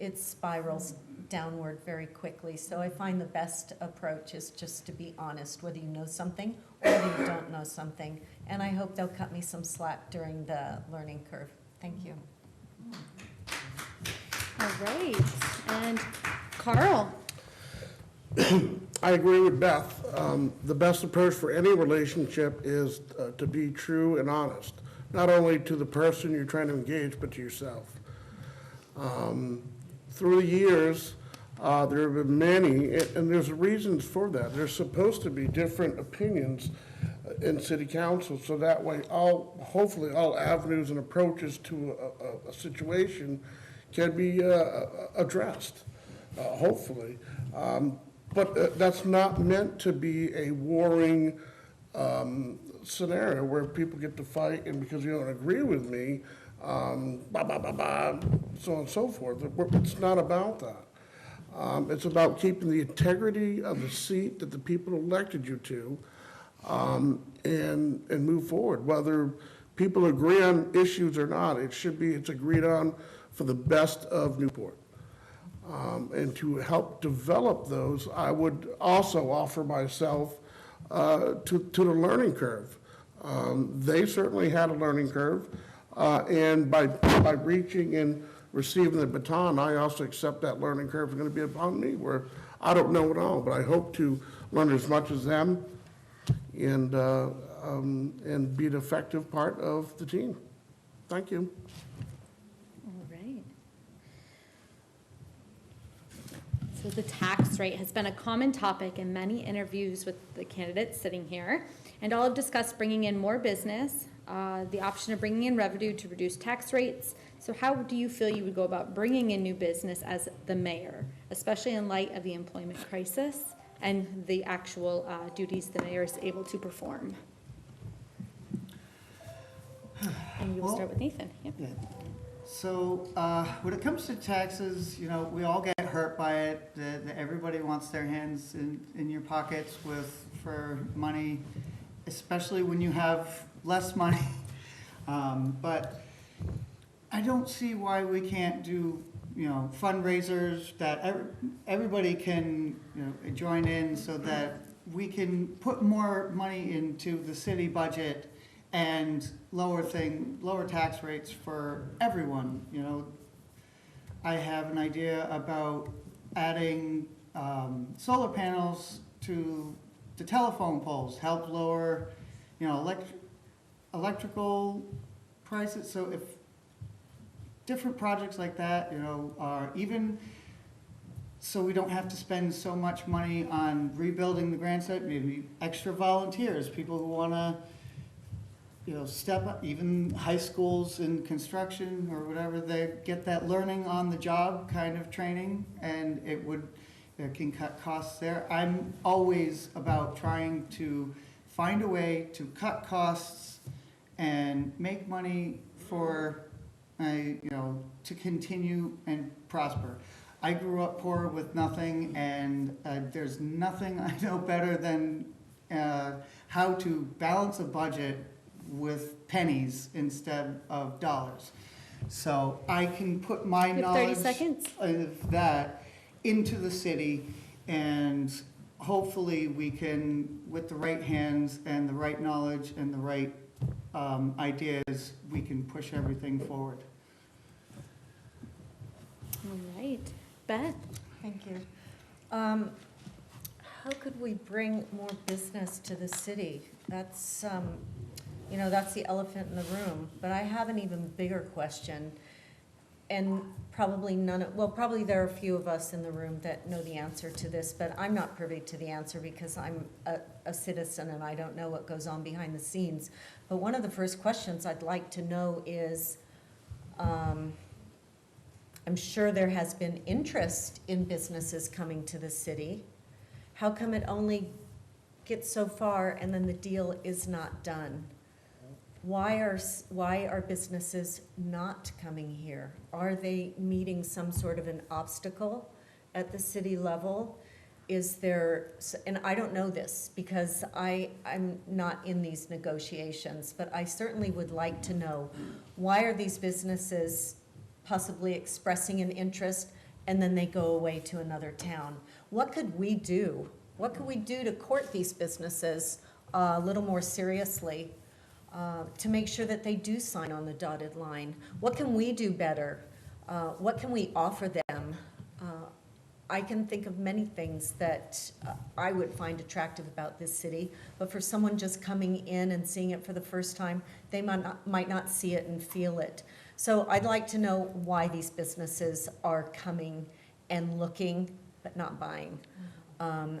G: it spirals downward very quickly. So I find the best approach is just to be honest, whether you know something or whether you don't know something. And I hope they'll cut me some slack during the learning curve. Thank you.
A: All right, and Carl?
D: I agree with Beth. The best approach for any relationship is to be true and honest, not only to the person you're trying to engage, but to yourself. Through the years, there have been many, and there's reasons for that. There's supposed to be different opinions in city council, so that way hopefully all avenues and approaches to a situation can be addressed, hopefully. But that's not meant to be a warring scenario where people get to fight, and because you don't agree with me, blah, blah, blah, blah, so on and so forth. It's not about that. It's about keeping the integrity of the seat that the people elected you to, and move forward. Whether people agree on issues or not, it's agreed on for the best of Newport. And to help develop those, I would also offer myself to the learning curve. They certainly had a learning curve, and by reaching and receiving the baton, I also accept that learning curve is going to be upon me, where I don't know it all, but I hope to learn as much as them and be an effective part of the team. Thank you.
A: All right. So the tax rate has been a common topic in many interviews with the candidates sitting here, and all have discussed bringing in more business, the option of bringing in revenue to reduce tax rates. So how do you feel you would go about bringing in new business as the mayor, especially in light of the employment crisis and the actual duties the mayor is able to perform? And you will start with Nathan. Yep.
B: Yeah. So when it comes to taxes, we all get hurt by it. Everybody wants their hands in your pockets for money, especially when you have less money. But I don't see why we can't do, fundraisers that everybody can, join in, so that we can put more money into the city budget and lower tax rates for everyone. I have an idea about adding solar panels to the telephone poles, help lower, electrical prices. So if different projects like that, are even, so we don't have to spend so much money on rebuilding the Grand Site, maybe extra volunteers, people who want to, step up, even high schools in construction or whatever, they get that learning on the job kind of training, and it can cut costs there. I'm always about trying to find a way to cut costs and make money for, to continue and prosper. I grew up poor with nothing, and there's nothing I know better than how to balance a budget with pennies instead of dollars. So I can put my
A: You have 30
B: knowledge
A: seconds.
B: of that into the city, and hopefully we can, with the right hands and the right knowledge and the right ideas, we can push everything forward.
A: All right. Beth?
G: Thank you. How could we bring more business to the city? That's, that's the elephant in the room. But I have an even bigger question. and probably probably there are a few of us in the room that know the answer to this, but I'm not privy to the answer because I'm a citizen and I don't know what goes on behind the scenes. But one of the first questions I'd like to know is, I'm sure there has been interest in businesses coming to the city. How come it only gets so far and then the deal is not done? Why are businesses not coming here? Are they meeting some sort of an obstacle at the city level? Is there, and I don't know this because I'm not in these negotiations, but I certainly would like to know, why are these businesses possibly expressing an interest and then they go away to another town? What could we do? What could we do to court these businesses a little more seriously? To make sure that they do sign on the dotted line? What can we do better? What can we offer them? I can think of many things that I would find attractive about this city, but for someone just coming in and seeing it for the first time, they might not see it and feel it. So I'd like to know why these businesses are coming and looking, but not buying.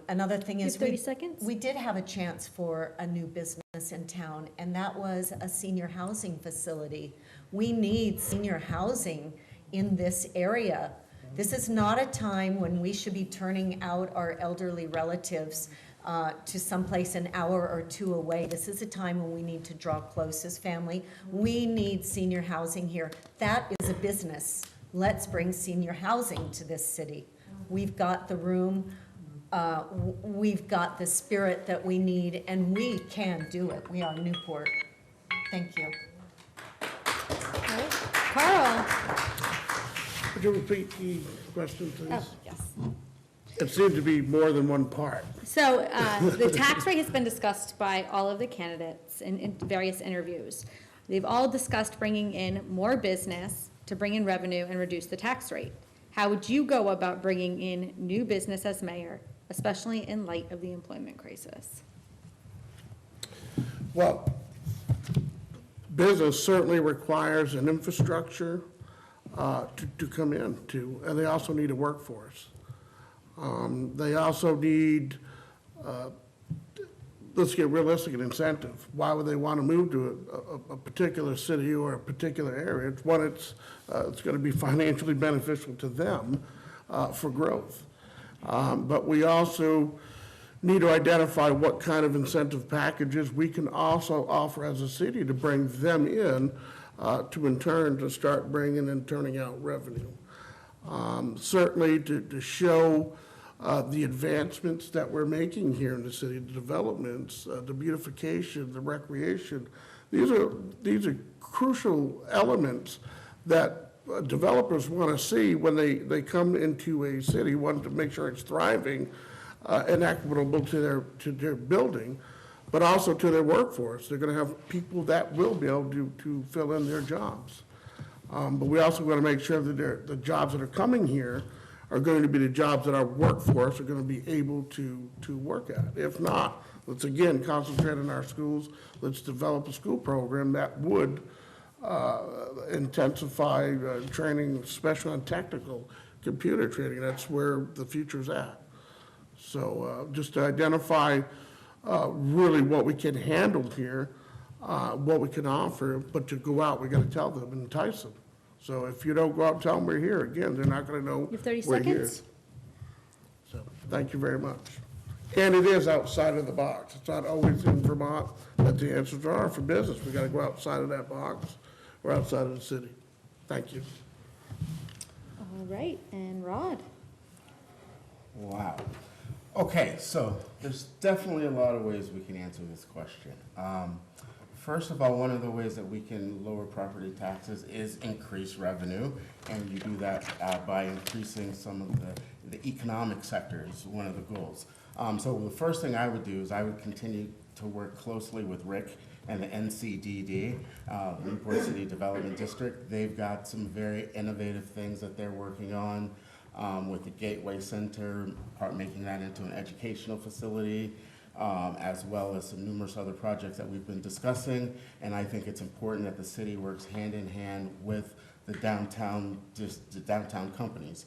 G: Another thing
A: You
G: is
A: have 30 seconds?
G: we did have a chance for a new business in town, and that was a senior housing facility. We need senior housing in this area. This is not a time when we should be turning out our elderly relatives to someplace an hour or two away. This is a time when we need to draw close as family. We need senior housing here. That is a business. Let's bring senior housing to this city. We've got the room. We've got the spirit that we need, and we can do it. We are Newport. Thank you.
A: All right. Carl?
D: Would you repeat the question, please?
A: Oh, yes.
D: It seemed to be more than one part.
A: So the tax rate has been discussed by all of the candidates in various interviews. They've all discussed bringing in more business to bring in revenue and reduce the tax rate. How would you go about bringing in new business as mayor, especially in light of the employment crisis?
D: Well, business certainly requires an infrastructure to come in to, and they also need a workforce. They also need, let's get realistic, an incentive. Why would they want to move to a particular city or a particular area? It's one, it's going to be financially beneficial to them for growth. But we also need to identify what kind of incentive packages we can also offer as a city to bring them in in turn to start bringing and turning out revenue. Certainly to show the advancements that we're making here in the city, the developments, the beautification, the recreation. These are crucial elements that developers want to see when they come into a city, want to make sure it's thriving and equitable to their building, but also to their workforce. They're going to have people that will be able to fill in their jobs. But we also want to make sure that the jobs that are coming here are going to be the jobs that our workforce are going to be able to work at. If not, let's again concentrate on our schools. Let's develop a school program that would intensify training, special and technical computer training. That's where the future's at. So just to identify really what we can handle here, what we can offer, but to go out, we got to tell them and entice them. So if you don't go out and tell them we're here, again, they're not going to know
A: You have 30
D: we're here.
A: seconds?
D: So thank you very much. And it is outside of the box. It's not always in Vermont that the answers are for business. We got to go outside of that box or outside of the city. Thank you.
A: All right, and Rod?
E: Wow. Okay, so there's definitely a lot of ways we can answer this question. First of all, one of the ways that we can lower property taxes is increase revenue, and you do that by increasing some of the economic sector is one of the goals. So the first thing I would do is I would continue to work closely with Rick and the NCDD, Newport City Development District. They've got some very innovative things that they're working on with the Gateway Center, making that into an educational facility, as well as some numerous other projects that we've been discussing. And I think it's important that the city works hand in hand with the downtown, just the downtown companies.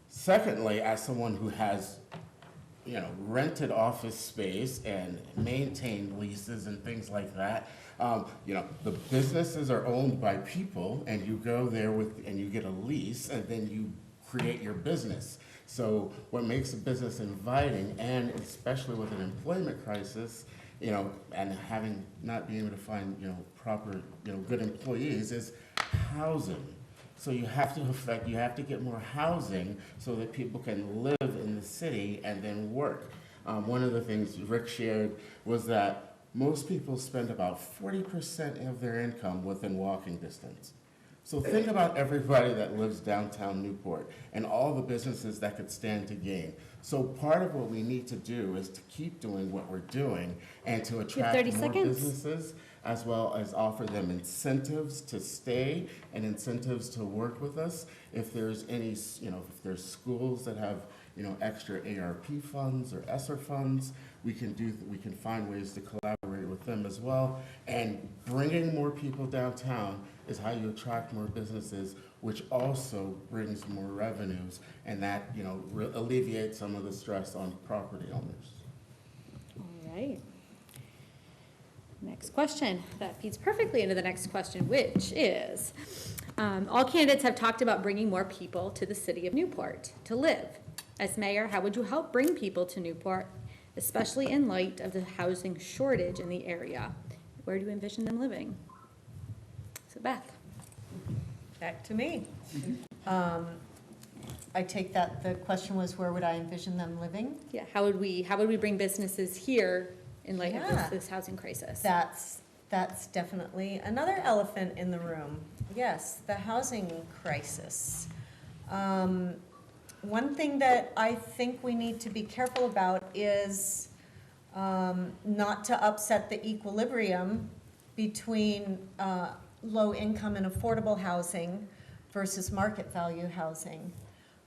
E: Secondly, as someone who has, rented office space and maintained leases and things like that, the businesses are owned by people, and you go there and you get a lease, and then you create your business. So what makes a business inviting, and especially with an employment crisis, and not being able to find, proper, good employees, is housing. So you have to get more housing so that people can live in the city and then work. One of the things Rick shared was that most people spend about 40% of their income within walking distance. So think about everybody that lives downtown Newport and all the businesses that could stand to gain. So part of what we need to do is to keep doing what we're doing and to attract
A: 30
E: more
A: seconds.
E: businesses, as well as offer them incentives to stay and incentives to work with us. If there's any, if there's schools that have, extra ARP funds or ESSER funds, we can find ways to collaborate with them as well. And bringing more people downtown is how you attract more businesses, which also brings more revenues, and that, alleviates some of the stress on property owners.
A: All right. Next question. That feeds perfectly into the next question, which is, all candidates have talked about bringing more people to the city of Newport to live. As mayor, how would you help bring people to Newport, especially in light of the housing shortage in the area? Where do you envision them living? So Beth.
G: Back to me. I take that the question was, where would I envision them living?
A: Yeah, how would we bring businesses here in light
G: Yeah.
A: of this housing crisis?
G: That's definitely another elephant in the room. Yes, the housing crisis. One thing that I think we need to be careful about is not to upset the equilibrium between low income and affordable housing versus market value housing.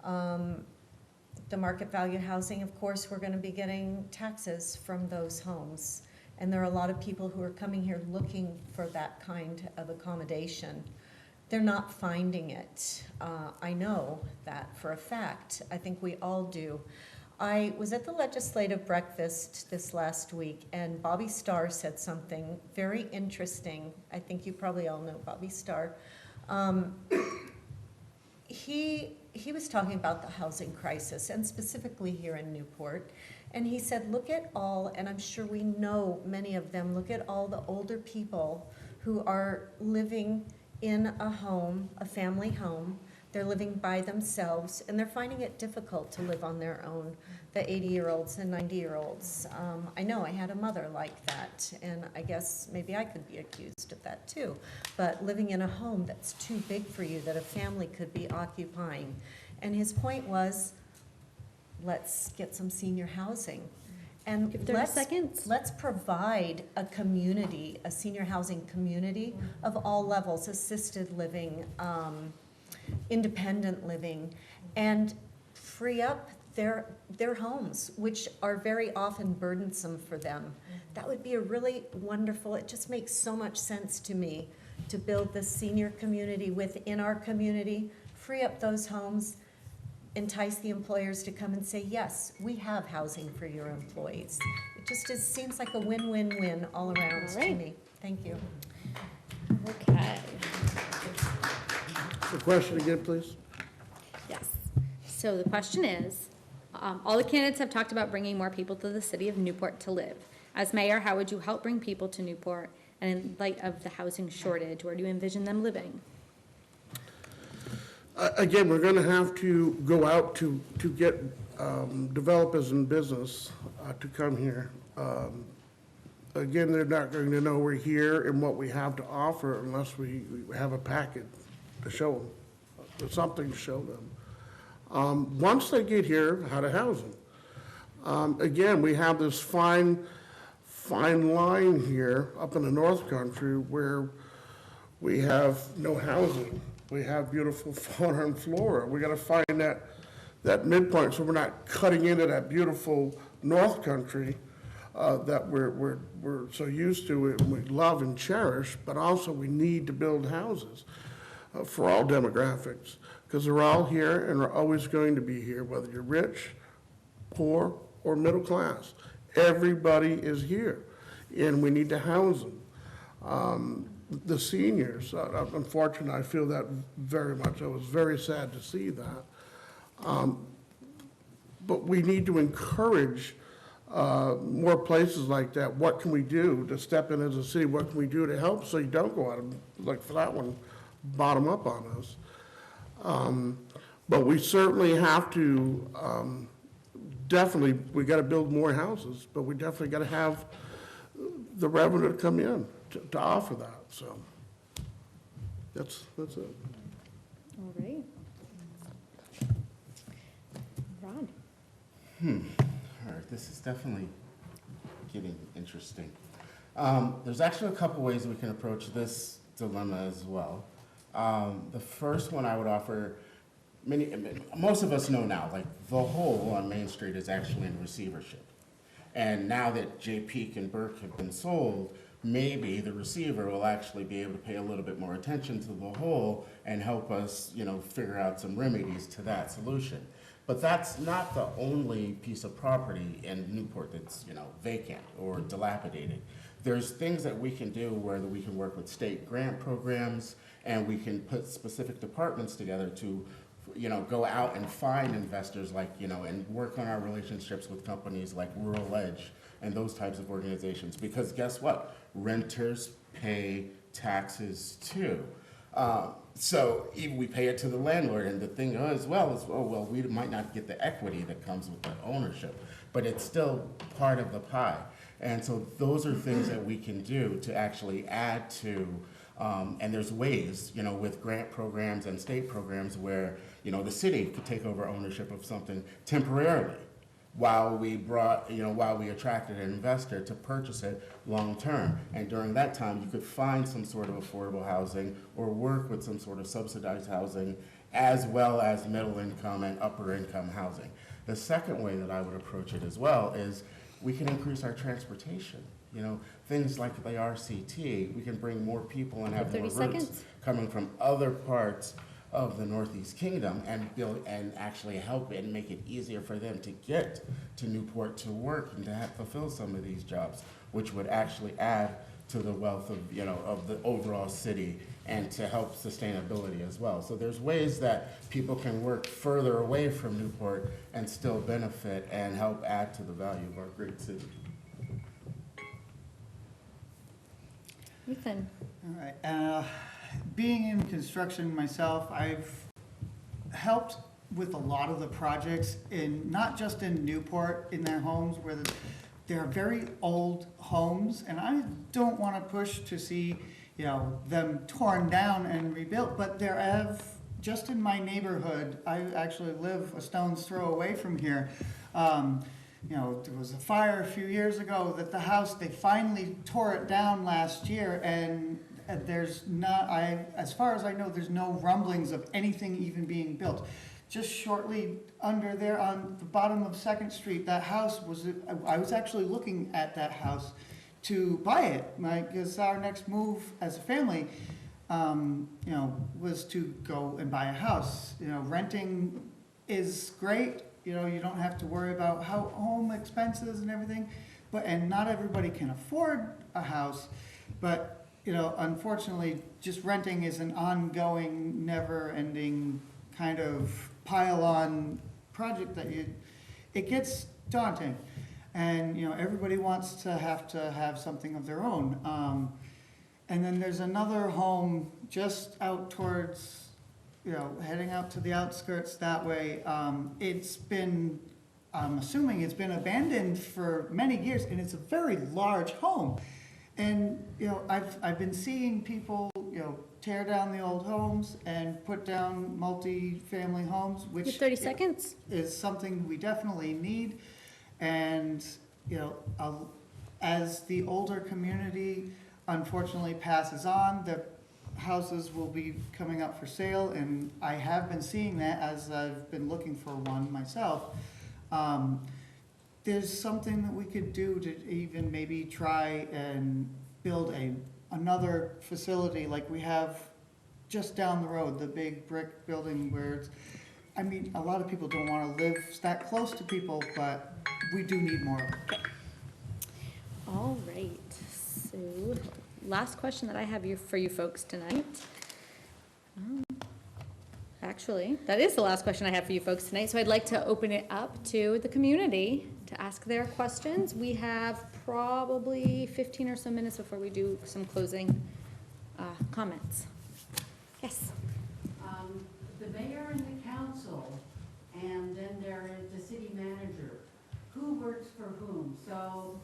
G: The market value housing, of course, we're going to be getting taxes from those homes. And there are a lot of people who are coming here looking for that kind of accommodation. They're not finding it. I know that for a fact. I think we all do. I was at the legislative breakfast this last week, and Bobby Starr said something very interesting. I think you probably all know Bobby Starr. He was talking about the housing crisis, and specifically here in Newport. And he said, look at all, and I'm sure we know many of them, look at all the older people who are living in a home, a family home. They're living by themselves, and they're finding it difficult to live on their own, the 80-year-olds and 90-year-olds. I know I had a mother like that, and I guess maybe I could be accused of that too. But living in a home that's too big for you, that a family could be occupying. And his point was, let's get some senior housing. And
A: Give 30 seconds.
G: let's provide a community, a senior housing community of all levels, assisted living, independent living, and free up their homes, which are very often burdensome for them. That would be a really wonderful, it just makes so much sense to me to build this senior community within our community, free up those homes, entice the employers to come and say, yes, we have housing for your employees. It seems like a win-win-win all around to me. Thank you.
A: Okay.
D: The question again, please?
A: Yes. So the question is, all the candidates have talked about bringing more people to the city of Newport to live. As mayor, how would you help bring people to Newport? And in light of the housing shortage, where do you envision them living?
D: Again, we're going to have to go out to get developers in business to come here. Again, they're not going to know we're here and what we have to offer unless we have a packet to show them, or something to show them. Once they get here, how to house them. Again, we have this fine line here up in the North Country where we have no housing. We have beautiful fauna and flora. We got to find that midpoint so we're not cutting into that beautiful North Country that we're so used to and we love and cherish, but also we need to build houses. for all demographics, because they're all here and are always going to be here, whether you're rich, poor, or middle class. Everybody is here, and we need to house them. The seniors, unfortunately, I feel that very much. I was very sad to see that. But we need to encourage more places like that. What can we do to step in as a city? What can we do to help so you don't go out and, like for that one, bottom up on us? But we certainly have to, definitely, we got to build more houses, but we definitely got to have the revenue to come in to offer that. So that's it.
A: All right. Ron?
E: All right, this is definitely getting interesting. There's actually a couple ways we can approach this dilemma as well. The first one I would offer, most of us know now, like the Hole on Main Street is actually in receivership. And now that J. Peak and Burke have been sold, maybe the receiver will actually be able to pay a little bit more attention to the Hole and help us, figure out some remedies to that solution. But that's not the only piece of property in Newport that's, vacant or dilapidated. There's things that we can do where we can work with state grant programs, and we can put specific departments together to, go out and find investors and work on our relationships with companies like Rural Edge and those types of organizations. Because guess what? Renters pay taxes too. So even we pay it to the landlord, and the thing is, we might not get the equity that comes with the ownership, but it's still part of the pie. And so those are things that we can do to actually add to, and there's ways, with grant programs and state programs where, the city could take over ownership of something temporarily while we attracted an investor to purchase it long-term. And during that time, you could find some sort of affordable housing or work with some sort of subsidized housing, as well as middle income and upper income housing. The second way that I would approach it as well is we can increase our transportation. Things like the RCT, we can bring more people and have more
A: 30
E: routes
A: seconds.
E: coming from other parts of the Northeast Kingdom and build and actually help and make it easier for them to get to Newport to work and to fulfill some of these jobs, which would actually add to the wealth of the overall city and to help sustainability as well. So there's ways that people can work further away from Newport and still benefit and help add to the value of our great city.
A: Ethan?
B: All right. Being in construction myself, I've helped with a lot of the projects not just in Newport, in their homes where they're very old homes, and I don't want to push to see, them torn down and rebuilt, but just in my neighborhood, I actually live a stone's throw away from here. There was a fire a few years ago that the house, they finally tore it down last year, and there's not, as far as I know, there's no rumblings of anything even being built. Just shortly under there on the bottom of 2nd Street, that house I was actually looking at that house to buy it, because our next move as a family, was to go and buy a house. Renting is great. You don't have to worry about home expenses and everything, and not everybody can afford a house, but unfortunately, just renting is an ongoing, never-ending kind of pile-on project that it gets daunting. And, everybody wants to have something of their own. And then there's another home just out towards, heading out to the outskirts that way. I'm assuming it's been abandoned for many years, and it's a very large home. And, I've been seeing people, tear down the old homes and put down multi-family homes,
A: You have
B: which
A: 30 seconds.
B: is something we definitely need. And, as the older community unfortunately passes on, the houses will be coming up for sale, and I have been seeing that as I've been looking for one myself. There's something that we could do to even maybe try and build another facility like we have just down the road, the big brick building where it's, I mean, a lot of people don't wanna live that close to people, but we do need more of it.
A: All right, so last question that I have for you folks tonight. Actually, that is the last question I have for you folks tonight, so I'd like to open it up to the community to ask their questions. We have probably 15 or so minutes before we do some closing comments. Yes?
H: The mayor and the council, and then there is the city manager. Who works for whom? So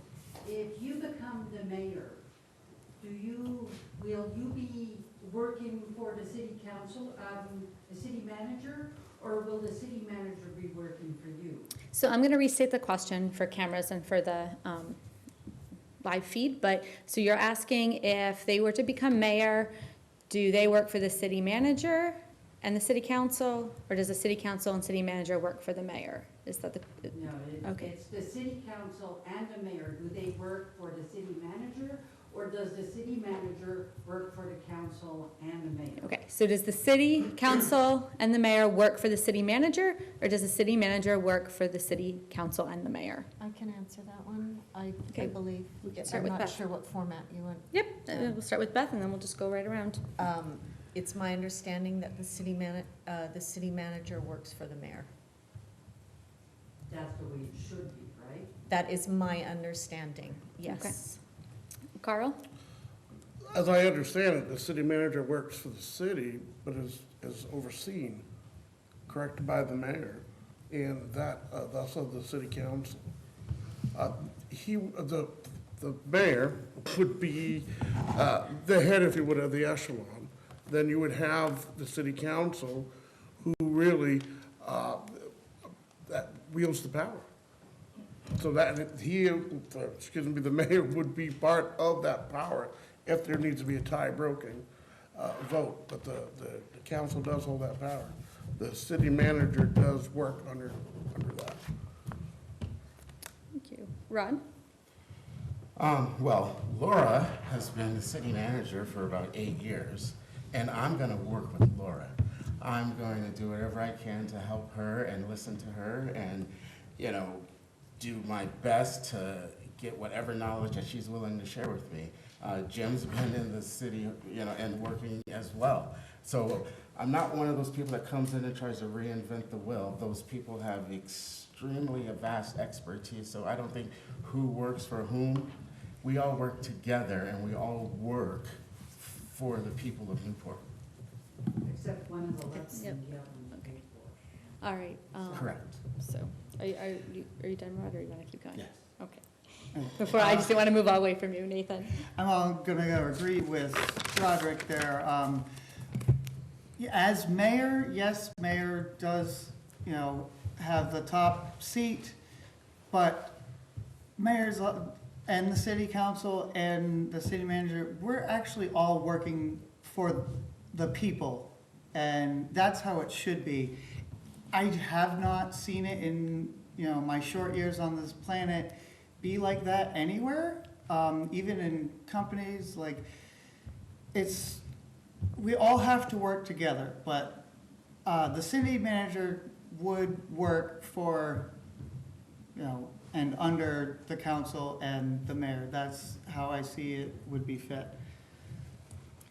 H: if you become the mayor, will you be working for the city council, the city manager, or will the city manager be working for you?
A: So I'm going to restate the question for cameras and for the live feed, but, so you're asking if they were to become mayor, do they work for the city manager and the city council, or does the city council and city manager work for the mayor? Is that the?
H: No,
A: Okay.
H: it's the city council and the mayor. Do they work for the city manager, or does the city manager work for the council and the mayor?
A: Okay, so does the city council and the mayor work for the city manager, or does the city manager work for the city council and the mayor?
G: I can answer that one, I
A: Okay.
G: believe.
A: We can start
G: I'm
A: with
G: not
A: Beth.
G: sure what format you want.
A: Yep, we'll start with Beth, and then we'll just go right around.
G: It's my understanding that the city manager works for the mayor.
H: That's the way it should be, right?
G: That is my understanding, yes.
A: Carl?
D: As I understand it, the city manager works for the city, but is overseen, correct, by the mayor, and that, also the city council. The mayor would be the head, if you would, of the echelon. Then you would have the city council, who really, that wields the power. So that the mayor would be part of that power if there needs to be a tie-broken vote. But the council does hold that power. The city manager does work under that.
A: Thank you. Rod?
E: Well, Laura has been the city manager for about 8 years, and I'm gonna work with Laura. I'm going to do whatever I can to help her and listen to her and, do my best to get whatever knowledge that she's willing to share with me. Jim's been in the city, and working as well. So I'm not one of those people that comes in and tries to reinvent the wheel. Those people have extremely a vast expertise, so I don't think who works for whom. We all work together, and we all work for the people of Newport.
H: Except one is elected
A: Yep.
H: and the other one is
A: Okay.
H: paid for.
A: All right.
E: Correct.
A: So, are you done, Rod, or you want to keep going?
E: Yes.
A: Okay. Before, I just didn't want to move away from you, Nathan.
B: I'm all gonna agree with Roderick there. As mayor, yes, mayor does, have the top seat, but mayors and the city council and the city manager, we're actually all working for the people, and that's how it should be. I have not seen it in, my short years on this planet be like that anywhere, even in companies, we all have to work together, but the city manager would work for, and under the council and the mayor. That's how I see it would be fit.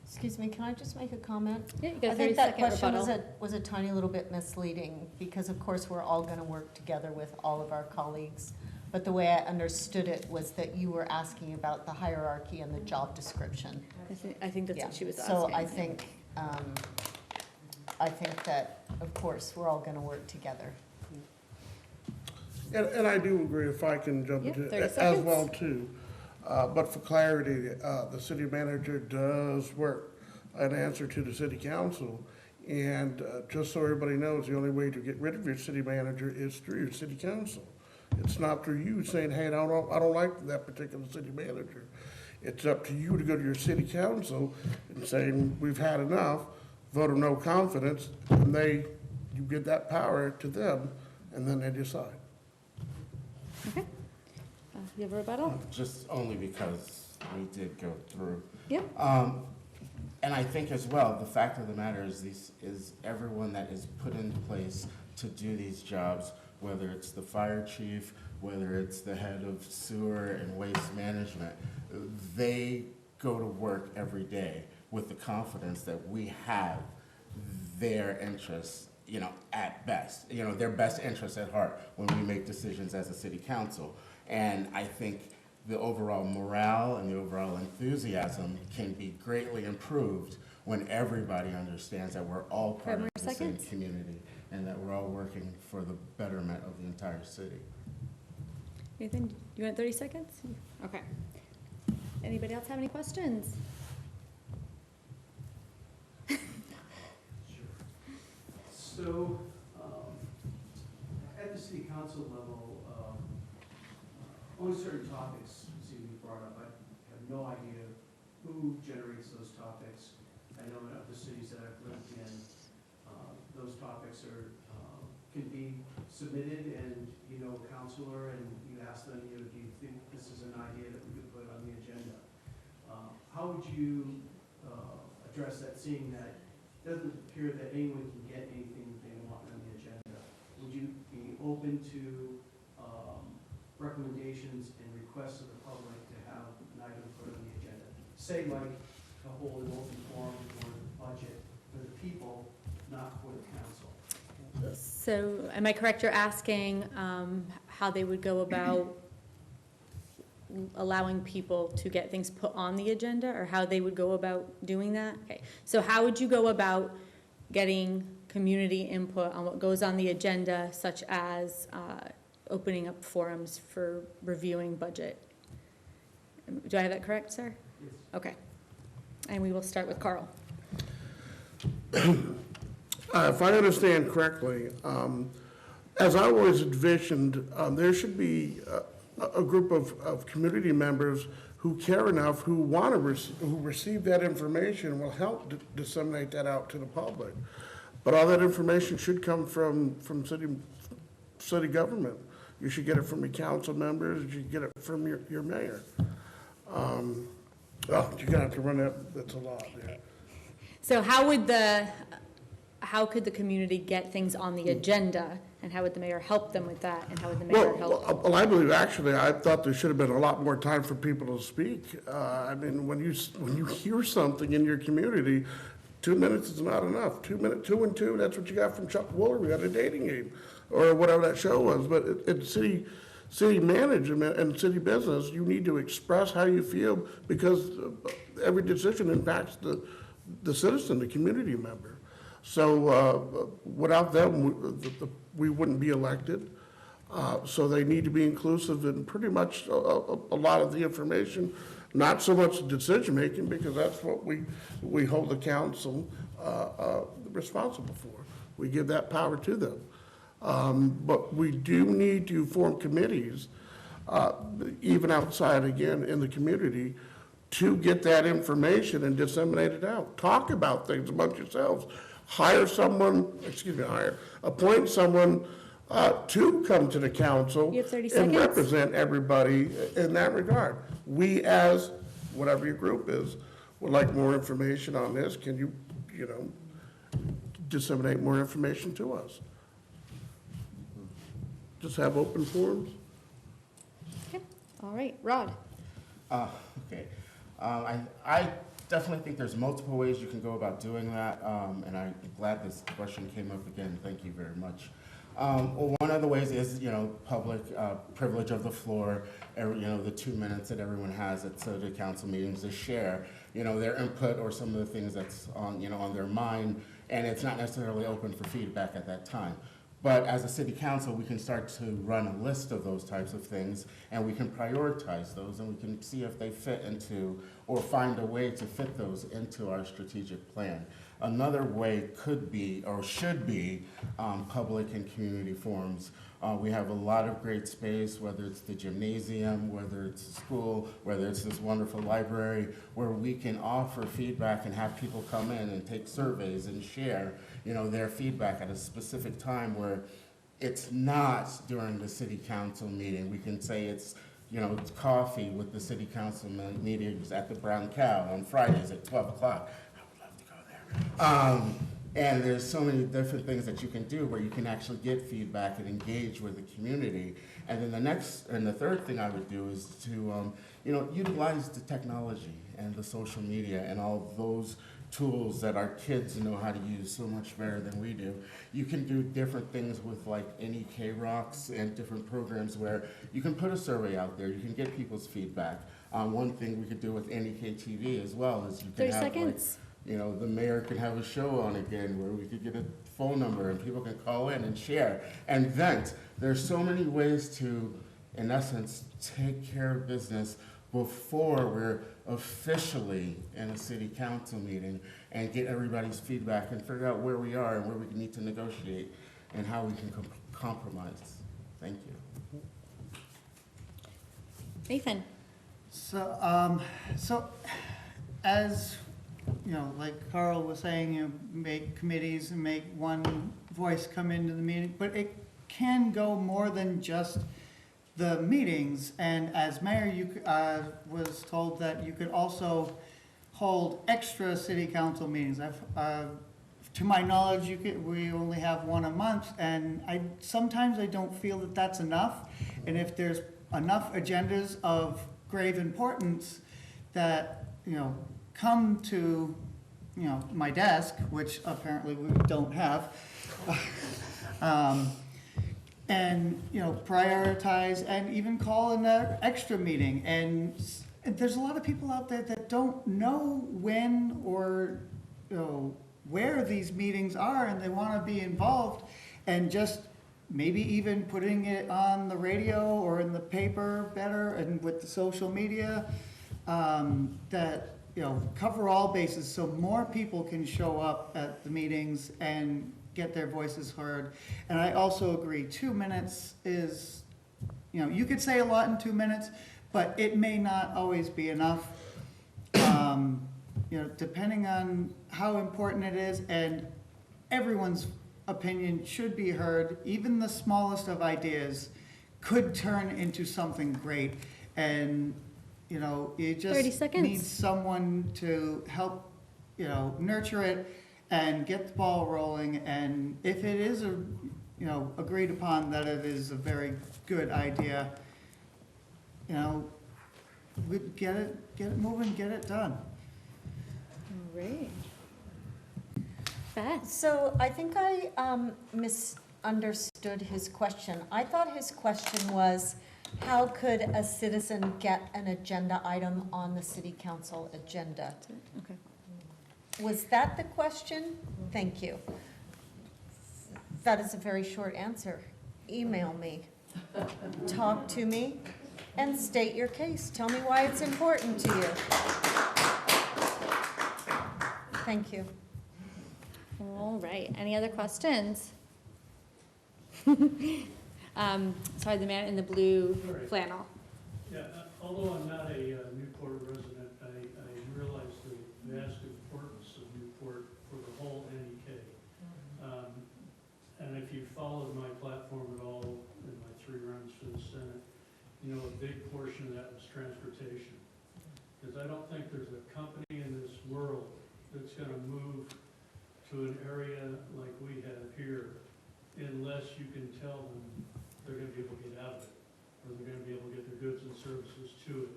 G: Excuse me, can I just make a comment?
A: Yeah, you
G: I
A: got a
G: think that
A: 30-second
G: question
A: rebuttal.
G: was a tiny little bit misleading, because of course, we're all gonna work together with all of our colleagues. But the way I understood it was that you were asking about the hierarchy and the job description.
A: I think that's
G: Yeah.
A: what she was asking.
G: So I think that, of course, we're all gonna work together.
D: And I do agree, if I can jump
A: Yep,
D: into
A: 30
D: it as
A: seconds.
D: well too. But for clarity, the city manager does work an answer to the city council. And just so everybody knows, the only way to get rid of your city manager is through your city council. It's not through you saying, hey, I don't like that particular city manager. It's up to you to go to your city council and saying, we've had enough, vote of no confidence, and you give that power to them, and then they decide.
A: Okay. You have a rebuttal?
E: Just only because we did go through.
A: Yep.
E: And I think as well, the fact of the matter is everyone that is put in place to do these jobs, whether it's the fire chief, whether it's the head of sewer and waste management, they go to work every day with the confidence that we have their interests, at best, their best interests at heart when we make decisions as a city council. And I think the overall morale and the overall enthusiasm can be greatly improved when everybody understands that we're all part of the same community and that we're all working for the betterment of the entire city.
A: Nathan, you want 30 seconds? Okay. Anybody else have any questions?
I: So, at the city council level, only certain topics seem to be brought up. I have no idea who generates those topics. I know in other cities that I've lived in, those topics can be submitted, and counselor, and you ask them, do you think this is an idea that we could put on the agenda? How would you address that, seeing that it doesn't appear that anyone can get anything they want on the agenda? Would you be open to recommendations and requests of the public to have an item put on the agenda? Say like to hold an open forum for the budget for the people, not for the council.
A: So am I correct, you're asking how they would go about allowing people to get things put on the agenda, or how they would go about doing that? Okay, so how would you go about getting community input on what goes on the agenda, such as opening up forums for reviewing budget? Do I have that correct, sir?
I: Yes.
A: Okay. And we will start with Carl.
D: If I understand correctly, as I always envisioned, there should be a group of community members who care enough, who want to who receive that information, will help disseminate that out to the public. But all that information should come from city government. You should get it from your council members. You should get it from your mayor. Well, you're gonna have to run that. That's a lot. Yeah.
A: So how could the community get things on the agenda, and how would the mayor help them with that, and how would the mayor help?
D: Well, I believe actually, I thought there should have been a lot more time for people to speak. I mean, when you hear something in your community, 2 minutes is not enough. 2 minutes, 2 and 2, that's what you got from Chuck Woolery at a dating game, or whatever that show was. But in city management and city business, you need to express how you feel, because every decision impacts the citizen, the community member. So without them, we wouldn't be elected. So they need to be inclusive in pretty much a lot of the information, not so much decision-making, because that's what we hold the council responsible for. We give that power to them. But we do need to form committees, even outside, again, in the community, to get that information and disseminate it out. Talk about things amongst yourselves. Appoint someone to come to the council
A: You have 30
D: and
A: seconds.
D: represent everybody in that regard. We, as whatever your group is, would like more information on this. Can you disseminate more information to us? Just have open forums.
A: Okay, all right, Rod.
E: Okay. I definitely think there's multiple ways you can go about doing that, and I'm glad this question came up again. Thank you very much. Well, one of the ways is, public privilege of the floor, the 2 minutes that everyone has at city council meetings to share, their input or some of the things that's on, on their mind, and it's not necessarily open for feedback at that time. But as a city council, we can start to run a list of those types of things, and we can prioritize those, and we can see if they fit into, or find a way to fit those into our strategic plan. Another way could be, or should be, public and community forums. We have a lot of great space, whether it's the gymnasium, whether it's the school, whether it's this wonderful library, where we can offer feedback and have people come in and take surveys and share, their feedback at a specific time where it's not during the city council meeting. We can say it's coffee with the city council meetings at the Brown Cow on Fridays at 12 o'clock. And there's so many different things that you can do where you can actually get feedback and engage with the community. And then the third thing I would do is to, utilize the technology and the social media and all those tools that our kids know how to use so much better than we do. You can do different things with like NEK-Rocks and different programs where you can put a survey out there, you can get people's feedback. One thing we could do with NEK-TV as well is you can
A: 30
E: have
A: seconds.
E: the mayor can have a show on again where we could get a phone number and people can call in and share and vent. There's so many ways to, in essence, take care of business before we're officially in a city council meeting and get everybody's feedback and figure out where we are and where we need to negotiate and how we can compromise. Thank you.
A: Nathan?
B: So, as, like Carl was saying, make committees and make one voice come into the meeting, but it can go more than just the meetings. And as mayor, you was told that you could also hold extra city council meetings. To my knowledge, we only have one a month, and sometimes I don't feel that that's enough. And if there's enough agendas of grave importance that, come to, my desk, which apparently we don't have, and, prioritize and even call an extra meeting. And there's a lot of people out there that don't know when or, where these meetings are, and they want to be involved, and just maybe even putting it on the radio or in the paper better, and with the social media, that, cover all bases so more people can show up at the meetings and get their voices heard. And I also agree, 2 minutes is, you could say a lot in 2 minutes, but it may not always be enough, depending on how important it is, and everyone's opinion should be heard. Even the smallest of ideas could turn into something great. And, you
A: 30
B: just
A: seconds.
B: need someone to help, nurture it and get the ball rolling. And if it is agreed upon that it is a very good idea, we get it moving, get it done.
A: All right. Beth?
G: So I think I misunderstood his question. I thought his question was, how could a citizen get an agenda item on the city council agenda?
A: Okay.
G: Was that the question? Thank you. That is a very short answer. Email me, talk to me, and state your case. Tell me why it's important to you. Thank you.
A: All right, any other questions? Sorry, the man in the blue
F: Sorry.
A: flannel.
F: Yeah, although I'm not a Newport resident, I realize the vast importance of Newport for the whole NEK. And if you followed my platform at all in my 3 runs for the Senate, a big portion of that was transportation. Because I don't think there's a company in this world that's gonna move to an area like we have here unless you can tell them they're gonna be able to get out of it, or they're gonna be able to get their goods and services to it.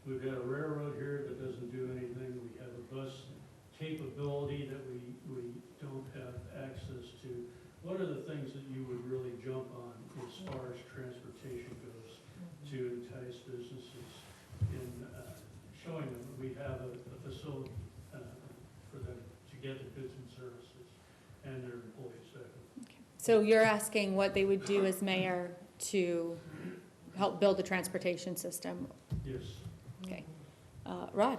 F: We've got a railroad here that doesn't do anything. We have a bus capability that we don't have access to. What are the things that you would really jump on as far as transportation goes to entice businesses in showing them that we have a facility for them to get their goods and services and their employees back?
A: So you're asking what they would do as mayor to help build the transportation system?
F: Yes.
A: Okay. Rod?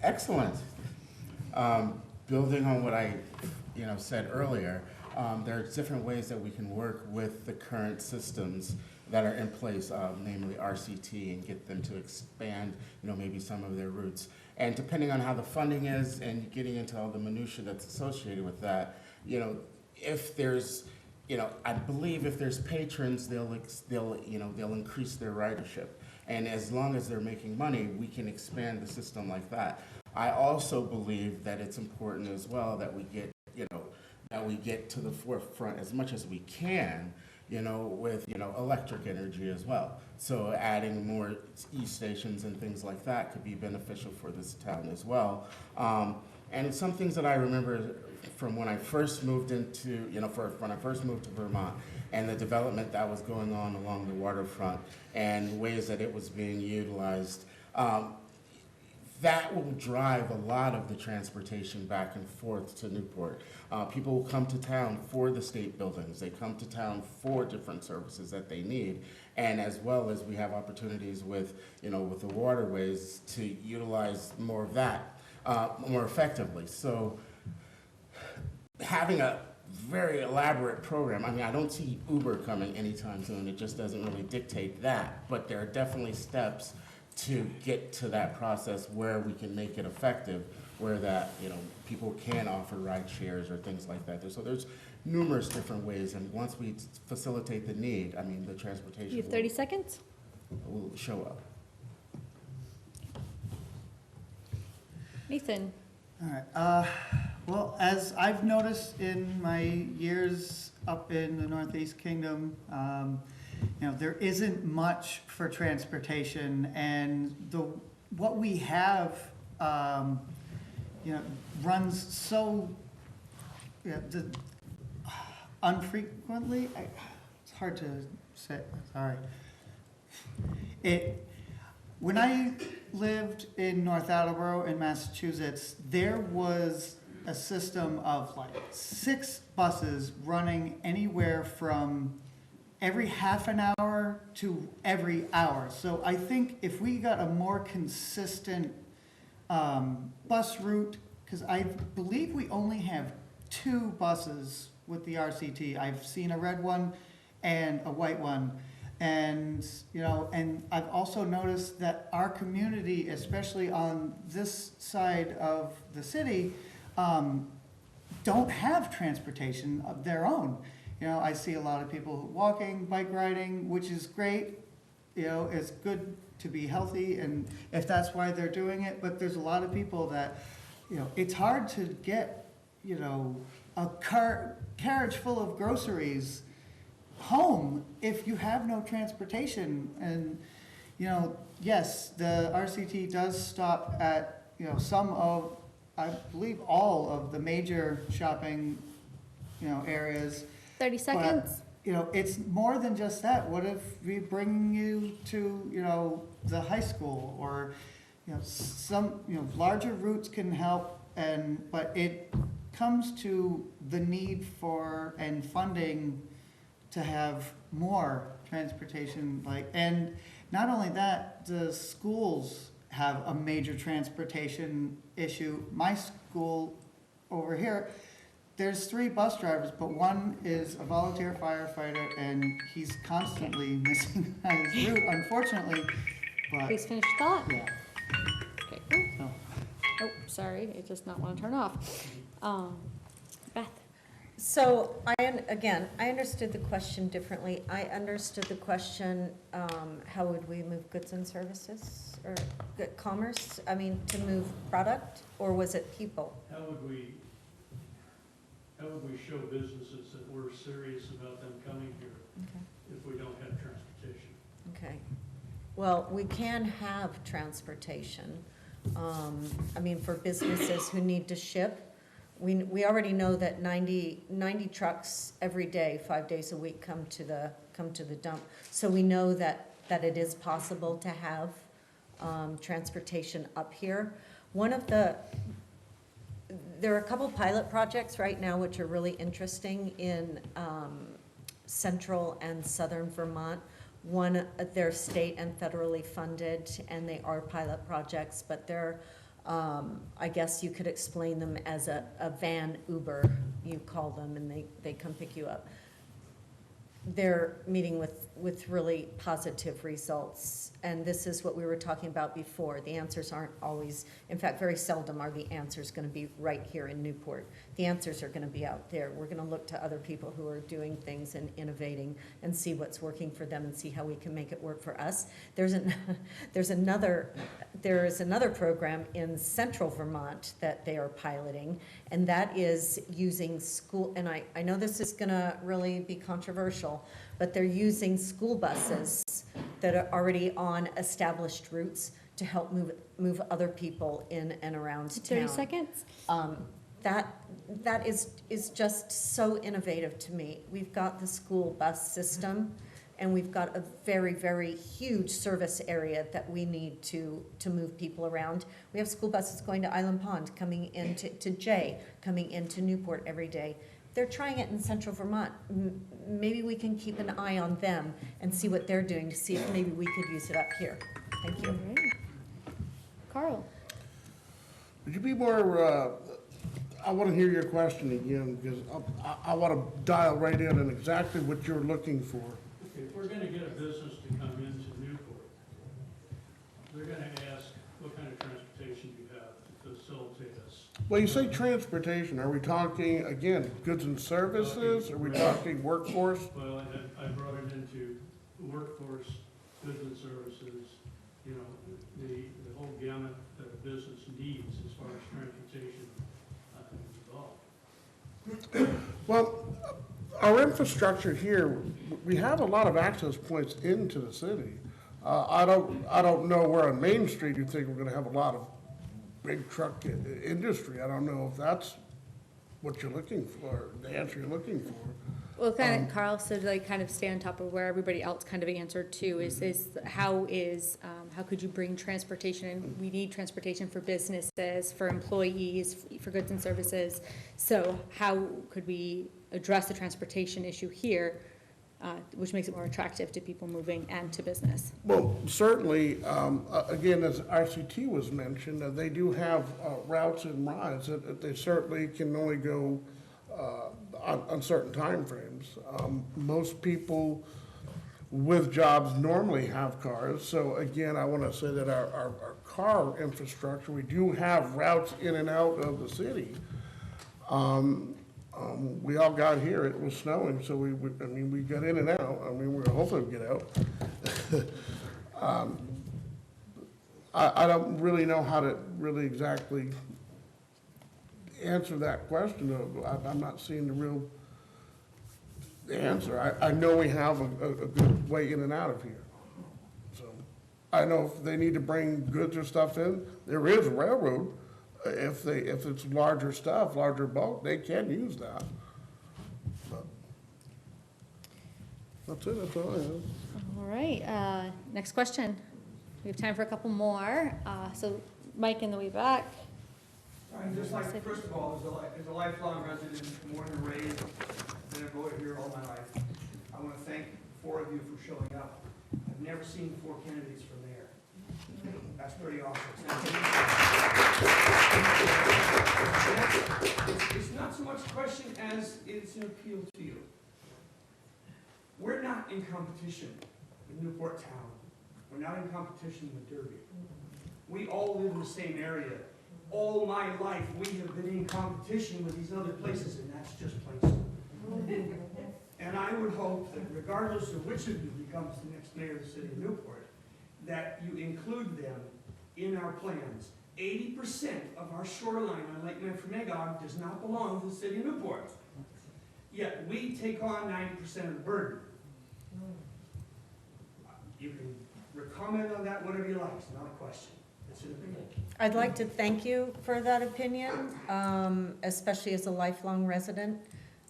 E: Excellent. Building on what I, said earlier, there are different ways that we can work with the current systems that are in place, namely RCT, and get them to expand, maybe some of their routes. And depending on how the funding is and getting into all the minutia that's associated with that, if there's, I believe if there's patrons, they'll increase their ridership. And as long as they're making money, we can expand the system like that. I also believe that it's important as well that we get, that we get to the forefront as much as we can, with, electric energy as well. So adding more e-stations and things like that could be beneficial for this town as well. And some things that I remember from when I first moved into, when I first moved to Vermont, and the development that was going on along the waterfront and ways that it was being utilized, that will drive a lot of the transportation back and forth to Newport. People will come to town for the state buildings. They come to town for different services that they need. And as well as we have opportunities with, with the waterways to utilize more of that more effectively. So having a very elaborate program, I don't see Uber coming anytime soon. It just doesn't really dictate that. But there are definitely steps to get to that process where we can make it effective, where that, people can offer ride shares or things like that. So there's numerous different ways, and once we facilitate the need, the transportation
A: You have 30 seconds?
E: will show up.
A: Nathan?
B: All right. Well, as I've noticed in my years up in the Northeast Kingdom, there isn't much for transportation, and what we have, runs so unfrequently. It's hard to say. Sorry. When I lived in North Attleboro in Massachusetts, there was a system of like 6 buses running anywhere from every half an hour to every hour. So I think if we got a more consistent bus route, because I believe we only have 2 buses with the RCT. I've seen a red one and a white one. And, and I've also noticed that our community, especially on this side of the city, don't have transportation of their own. I see a lot of people walking, bike riding, which is great. It's good to be healthy, and if that's why they're doing it. But there's a lot of people that, it's hard to get, a carriage full of groceries home if you have no transportation. And, yes, the RCT does stop at, some of, I believe all of the major shopping, areas.
A: 30 seconds?
B: But, it's more than just that. What if we bring you to, the high school, or, some, larger routes can help, but it comes to the need for and funding to have more transportation, and not only that, the schools have a major transportation issue. My school over here, there's 3 bus drivers, but one is a volunteer firefighter, and he's constantly missing his route, unfortunately. But
A: Please finish your thought.
B: yeah,
A: Okay, cool.
B: so.
A: Oh, sorry, it does not want to turn off. Beth?
G: So I understood the question differently. I understood the question, how would we move goods and services or commerce? To move product, or was it people?
F: How would we show businesses that we're serious about them coming here
G: Okay.
F: if we don't have transportation?
G: Okay. Well, we can have transportation. For businesses who need to ship. We already know that 90 trucks every day, 5 days a week, come to the dump. So we know that it is possible to have transportation up here. There are a couple pilot projects right now which are really interesting in central and southern Vermont. One, they're state and federally funded, and they are pilot projects, but they're I guess you could explain them as a van Uber, you call them, and they come pick you up. They're meeting with with really positive results. And this is what we were talking about before. The answers aren't always, in fact, very seldom are the answers going to be right here in Newport. The answers are going to be out there. We're going to look to other people who are doing things and innovating and see what's working for them and see how we can make it work for us. There is another program in central Vermont that they are piloting, and that is using school, and I know this is going to really be controversial, but they're using school buses that are already on established routes to help move other people in and around town.
A: 30 seconds.
G: That is just so innovative to me. We've got the school bus system, and we've got a very, very huge service area that we need to move people around. We have school buses going to Island Pond, coming into Jay, coming into Newport every day. They're trying it in central Vermont. Maybe we can keep an eye on them and see what they're doing to see if maybe we could use it up here. Thank you.
A: All right. Carl?
D: Would you be more, I want to hear your question again, because I want to dial right in on exactly what you're looking for.
F: If we're gonna get a business to come into Newport, they're gonna ask what kind of transportation you have to facilitate us.
D: Well, you say transportation, are we talking, again, goods and services? Are we talking workforce?
F: Well, I brought it into workforce, goods and services, you know, the whole gamut that a business needs as far as transportation involved.
D: Well, our infrastructure here, we have a lot of access points into the city. I don't know where on Main Street you think we're gonna have a lot of big truck industry. I don't know if that's what you're looking for, the answer you're looking for.
A: Well, kind of, Carl, so to like kind of stay on top of where everybody else kind of answered too, is how could you bring transportation in? We need transportation for businesses, for employees, for goods and services. So how could we address the transportation issue here, which makes it more attractive to people moving and to business?
D: Well, certainly, again, as RCT was mentioned, they do have routes and rides that they certainly can only go on certain timeframes. Most people with jobs normally have cars, so again, I want to say that our car infrastructure, we do have routes in and out of the city. We all got here, it was snowing, so we got in and out. I mean, we're hopefully we get out. I don't really know how to really exactly answer that question. I'm not seeing the real answer. I know we have a good way in and out of here. So I know if they need to bring goods or stuff in, there is a railroad. If it's larger stuff, larger bulk, they can use that. But that's it, that's all I have.
A: All right, next question. We have time for a couple more. So Mike in the way back.
J: I'd just like, first of all, as a lifelong resident, born and raised, been a voter here all my life, I want to thank 4 of you for showing up. I've never seen 4 candidates for mayor. That's pretty awesome. It's not so much a question as it's an appeal to you. We're not in competition with Newport Town. We're not in competition with Derby. We all live in the same area. All my life, we have been in competition with these other places, and that's just plain simple. And I would hope that regardless of which of you becomes the next mayor of the city of Newport, that you include them in our plans. 80% of our shoreline on Lake Memphremagog does not belong to the city of Newport. Yet we take on 90% of the burden. You can comment on that whatever you like, it's not a question. It's an opinion.
G: I'd like to thank you for that opinion, especially as a lifelong resident.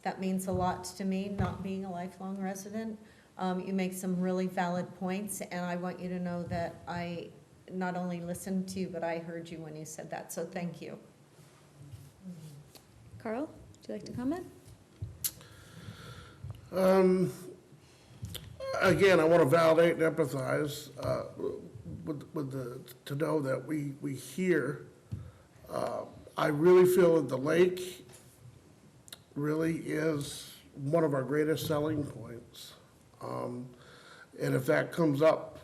G: That means a lot to me, not being a lifelong resident. You make some really valid points, and I want you to know that I not only listened to you, but I heard you when you said that, so thank you.
A: Carl, would you like to comment?
D: Again, I want to validate and empathize to know that we hear. I really feel that the lake really is one of our greatest selling points. And if that comes up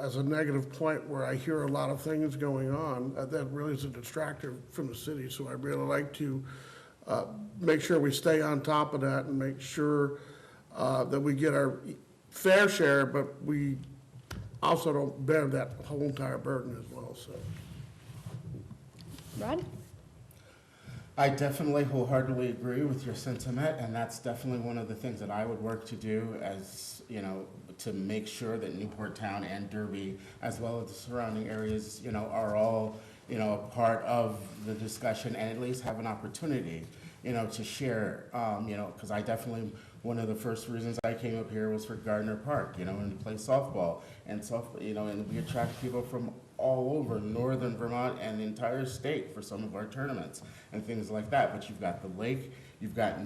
D: as a negative point where I hear a lot of things going on, that really is a distractor from the city. So I really like to make sure we stay on top of that and make sure that we get our fair share, but we also don't bear that whole entire burden as well, so.
A: Rod?
E: I definitely wholeheartedly agree with your sentiment, and that's definitely one of the things that I would work to do as, you know, to make sure that Newport Town and Derby, as well as the surrounding areas, you know, are all, you know, a part of the discussion and at least have an opportunity, you know, to share, you know, because I definitely, one of the first reasons I came up here was for Gardner Park, you know, and to play softball, you know, and we attract people from all over northern Vermont and the entire state for some of our tournaments and things like that. But you've got the lake, you've got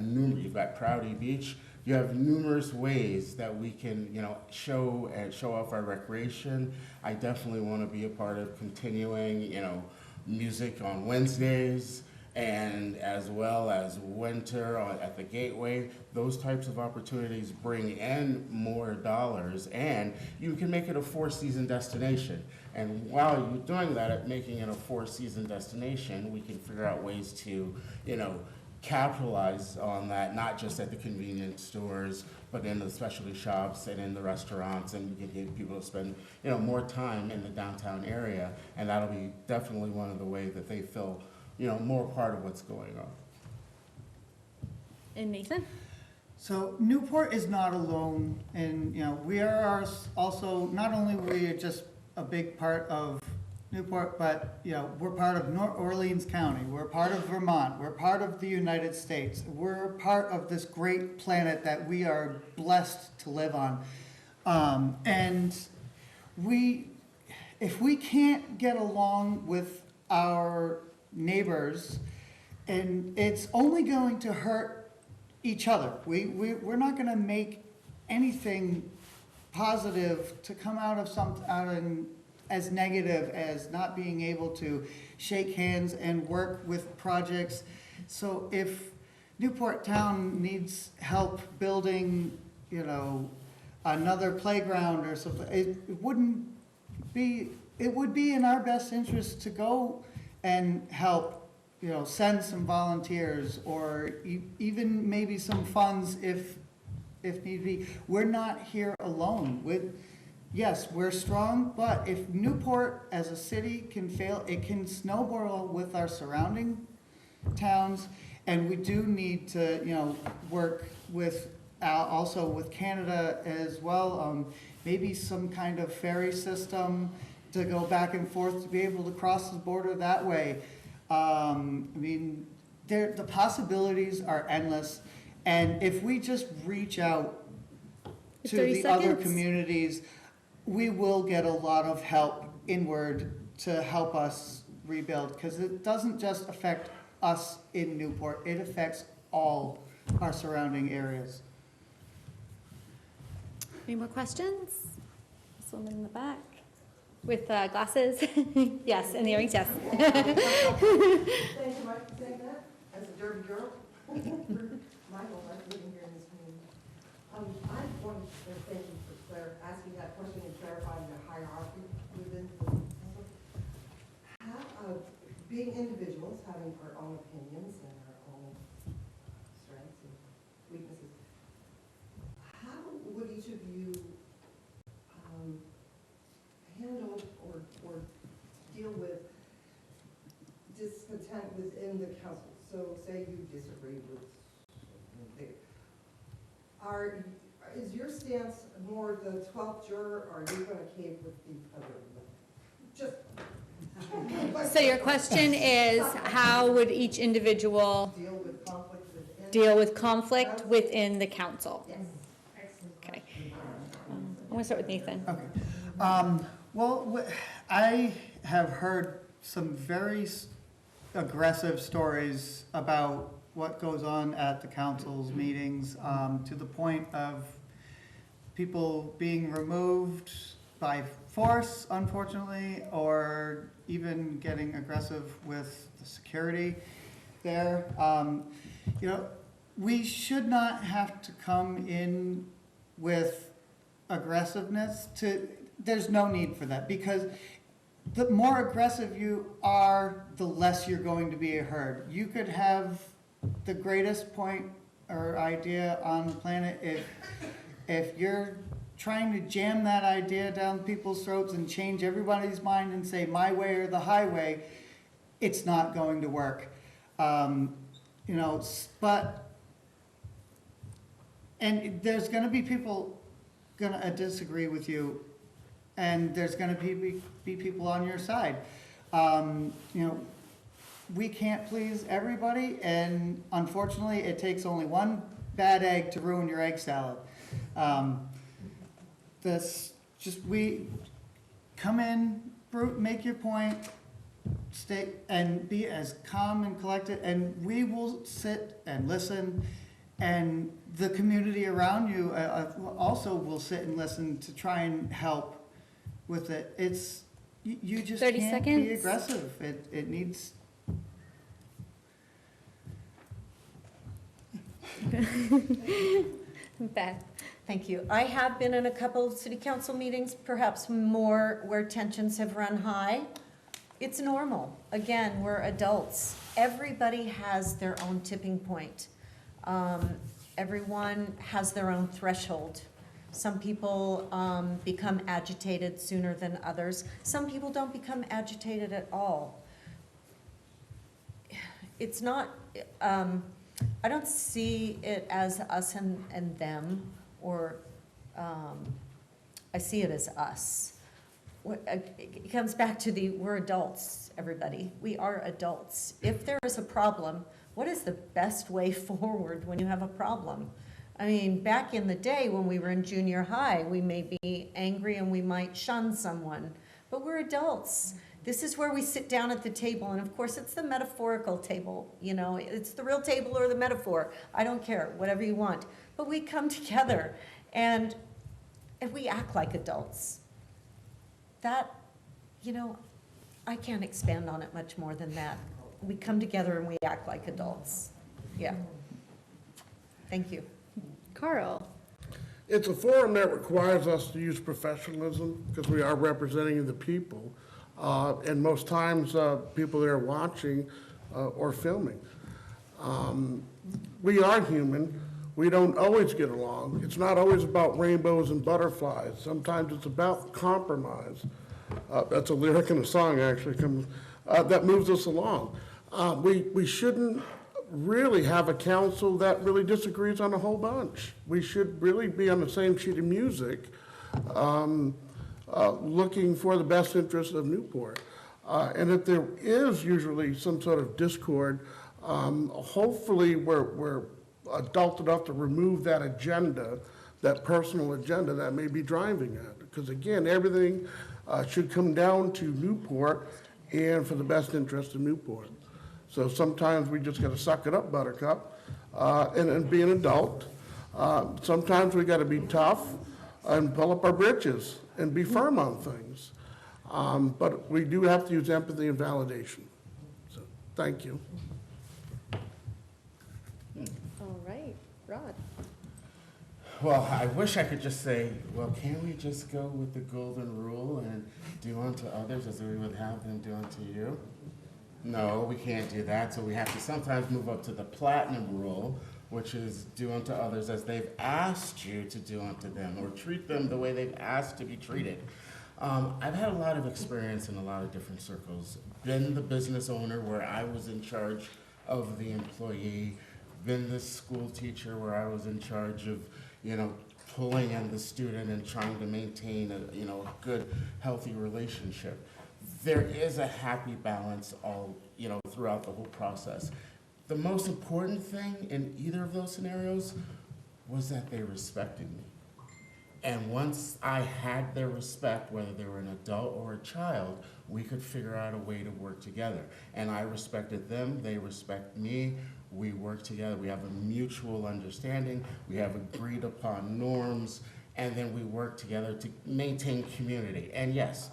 E: Prouty Beach, you have numerous ways that we can, you know, show off our recreation. I definitely want to be a part of continuing, you know, music on Wednesdays, and as well as winter at the Gateway. Those types of opportunities bring in more dollars, and you can make it a 4-season destination. And while you're doing that, at making it a 4-season destination, we can figure out ways to, you know, capitalize on that, not just at the convenience stores, but in the specialty shops and in the restaurants, and we can get people to spend, you know, more time in the downtown area, and that'll be definitely one of the ways that they feel, you know, more part of what's going on.
A: And Nathan?
B: So Newport is not alone, and, you know, we are also, not only we are just a big part of Newport, but, you know, we're part of North Orleans County, we're part of Vermont, we're part of the United States, we're part of this great planet that we are blessed to live on. And if we can't get along with our neighbors, and it's only going to hurt each other. We're not gonna make anything positive to come out of as negative as not being able to shake hands and work with projects. So if Newport Town needs help building, you know, another playground or something, it would be in our best interest to go and help, you know, send some volunteers or even maybe some funds if need be. We're not here alone. Yes, we're strong, but if Newport as a city can fail, it can snowball with our surrounding towns, and we do need to, you know, work with also with Canada as well. Maybe some kind of ferry system to go back and forth to be able to cross the border that way. I mean, the possibilities are endless, and if we just reach out to the other communities, we will get a lot of help inward to help us rebuild, because it doesn't just affect us in Newport, it affects all our surrounding areas.
A: Any more questions? This woman in the back with glasses. Yes, and the earrings, yes.
K: Thank you, Mike, for saying that, as a Derby girl. My whole life living here in this community. I wanted to thank you for asking that question and clarifying the hierarchy within the council. Being individuals, having our own opinions and our own strengths and weaknesses, how would each of you handle or deal with discontent within the council? So say you disagree with, is your stance more the 12th juror, or are you going to cave with the other? Just.
A: So your question is, how would each individual deal with conflict within the council?
K: Yes.
A: Okay. I'm going to start with Nathan.
B: Okay. Well, I have heard some very aggressive stories about what goes on at the council's meetings, to the point of people being removed by force, unfortunately, or even getting aggressive with the security there. You know, we should not have to come in with aggressiveness there's no need for that, because the more aggressive you are, the less you're going to be heard. You could have the greatest point or idea on the planet, if you're trying to jam that idea down people's throats and change everybody's mind and say my way or the highway, it's not going to work. You know, and there's going to be people going to disagree with you, and there's going to be people on your side. You know, we can't please everybody, and unfortunately, it takes only one bad egg to ruin your egg salad. We come in, make your point, stay and be as calm and collected, and we will sit and listen, and the community around you also will sit and listen to try and help with it. You just
A: 30
B: can't be
A: seconds.
B: aggressive. It needs.
A: Beth.
G: Thank you. I have been in a couple of city council meetings, perhaps more where tensions have run high. It's normal. Again, we're adults. Everybody has their own tipping point. Everyone has their own threshold. Some people become agitated sooner than others. Some people don't become agitated at all. It's not, I don't see it as us and them, or I see it as us. It comes back to we're adults, everybody. We are adults. If there is a problem, what is the best way forward when you have a problem? I mean, back in the day when we were in junior high, we may be angry and we might shun someone, but we're adults. This is where we sit down at the table, and of course it's the metaphorical table, you know, it's the real table or the metaphor. I don't care, whatever you want. But we come together and we act like adults. That, you know, I can't expand on it much more than that. We come together and we act like adults. Yeah. Thank you.
A: Carl.
D: It's a forum that requires us to use professionalism because we are representing the people. And most times, people that are watching or filming. We are human. We don't always get along. It's not always about rainbows and butterflies. Sometimes it's about compromise. That's a lyric in a song, actually, that moves us along. We shouldn't really have a council that really disagrees on a whole bunch. We should really be on the same sheet of music, looking for the best interest of Newport. And if there is usually some sort of discord, hopefully we're adult enough to remove that agenda, that personal agenda that may be driving it. Because again, everything should come down to Newport and for the best interest of Newport. So sometimes we just gotta suck it up, buttercup, and be an adult. Sometimes we gotta be tough and pull up our britches and be firm on things. But we do have to use empathy and validation. So, thank you.
A: All right, Rod.
E: Well, I wish I could just say, well, can't we just go with the golden rule and do unto others as we would have them do unto you? No, we can't do that, so we have to sometimes move up to the platinum rule, which is do unto others as they've asked you to do unto them, or treat them the way they've asked to be treated. I've had a lot of experience in a lot of different circles. Been the business owner where I was in charge of the employee, been the school teacher where I was in charge of, you know, pulling in the student and trying to maintain a, you know, a good, healthy relationship. There is a happy balance all, you know, throughout the whole process. The most important thing in either of those scenarios was that they respected me. And once I had their respect, whether they were an adult or a child, we could figure out a way to work together. And I respected them, they respect me, we work together, we have a mutual understanding, we have agreed upon norms, and then we work together to maintain community. And yes,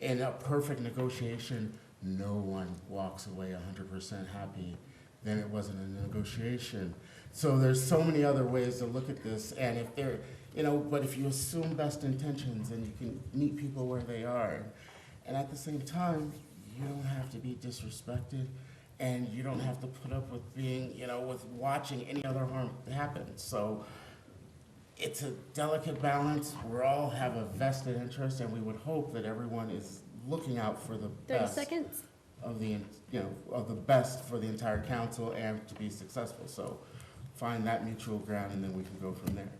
E: in a perfect negotiation, no one walks away 100% happy. Then it wasn't a negotiation. So there's so many other ways to look at this, and if there, but if you assume best intentions and you can meet people where they are, and at the same time, you don't have to be disrespected, and you don't have to put up with being, with watching any other harm happen. So it's a delicate balance. We all have a vested interest, and we would hope that everyone is looking out for the
A: 30
E: best
A: seconds.
E: of the best for the entire council and to be successful. So find that mutual ground, and then we can go from there.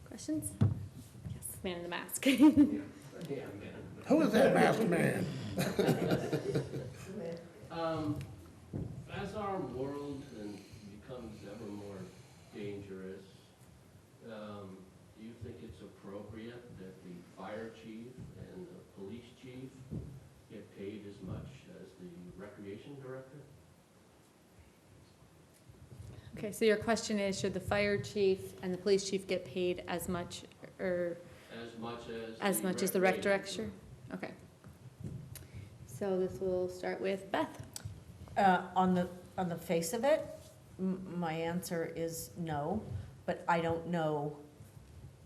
A: Questions? Yes, man in the mask.
D: Who is that masked man?
L: As our world becomes ever more dangerous, do you think it's appropriate that the fire chief and the police chief get paid as much as the recreation director?
A: Okay, so your question is, should the fire chief and the police chief get paid as much, or
L: As much as
A: the rec
L: recreation
A: director? Okay. So this will start with Beth.
G: On the face of it, my answer is no, but I don't know,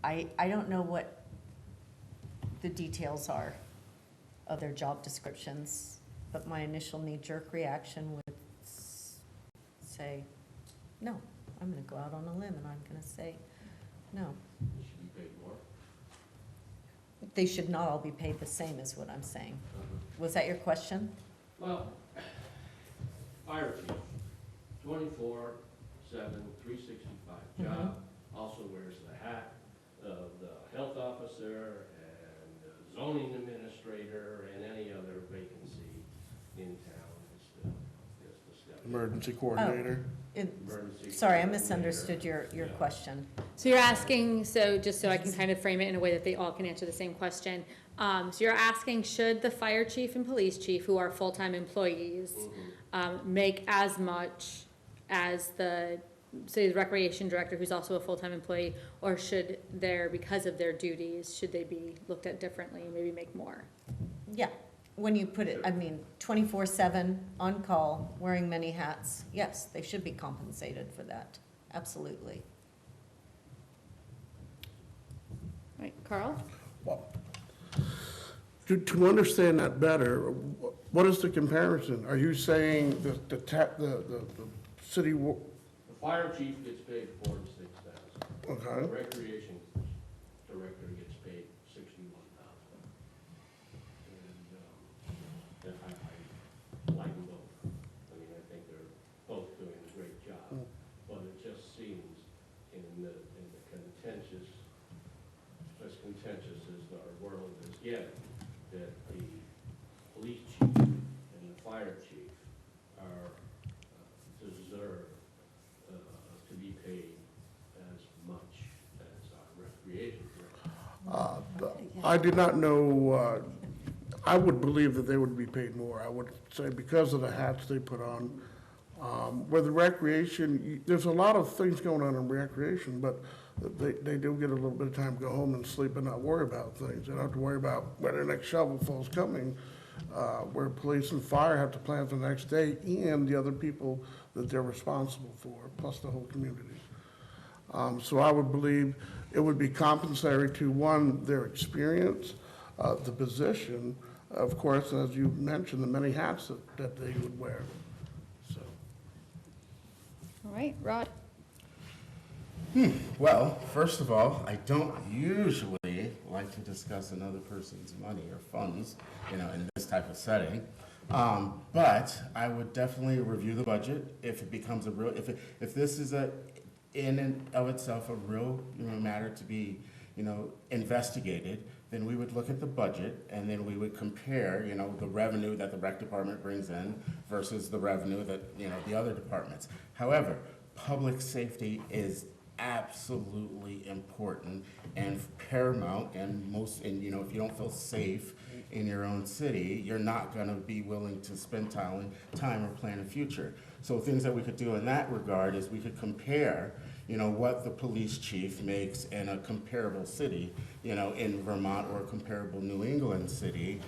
G: I don't know what the details are of their job descriptions, but my initial knee-jerk reaction would say, no. I'm gonna go out on a limb and I'm gonna say, no.
L: They should be paid more?
G: They should not all be paid the same, is what I'm saying. Was that your question?
L: Well, fire chief, 24/7, 365 job, also wears the hat of the health officer and the zoning administrator and any other vacancy in town is the step.
D: Emergency coordinator.
L: Emergency
G: Sorry, I
L: coordinator.
G: misunderstood your
L: Yeah.
G: question.
A: So you're asking, so just so I can kind of frame it in a way that they all can answer the same question. So you're asking, should the fire chief and police chief, who are full-time employees, make as much as the, say, the recreation director, who's also a full-time employee, or should because of their duties, should they be looked at differently, maybe make more?
G: Yeah, when you put it, 24/7, on call, wearing many hats, yes, they should be compensated for that, absolutely.
A: Right, Carl?
D: Well, to understand that better, what is the comparison? Are you saying the city,
L: The fire chief gets paid 4 to 6,000.
D: okay,
L: The recreation director gets paid 61,000. And I like them both. I mean, I think they're both doing a great job. But it just seems in the contentious, as contentious as our world is getting, that the police chief and the fire chief are, deserve to be paid as much as our recreation director.
D: I did not know, I would believe that they would be paid more. I would say because of the hats they put on. Where the recreation, there's a lot of things going on in recreation, but they do get a little bit of time to go home and sleep and not worry about things. They don't have to worry about when the next shovelful is coming, where police and fire have to plan for the next day and the other people that they're responsible for, plus the whole community. So I would believe it would be compensatory to, one, their experience, the position, of course, as you mentioned, the many hats that they would wear. So.
A: All right, Rod?
E: Well, first of all, I don't usually like to discuss another person's money or funds, in this type of setting. But I would definitely review the budget if it becomes a real, if this is in and of itself a real, matter to be, investigated, then we would look at the budget and then we would compare, the revenue that the rec department brings in versus the revenue that, the other departments. However, public safety is absolutely important and paramount, and if you don't feel safe in your own city, you're not gonna be willing to spend time or plan a future. So things that we could do in that regard is we could compare, what the police chief makes in a comparable city, in Vermont or a comparable New England city,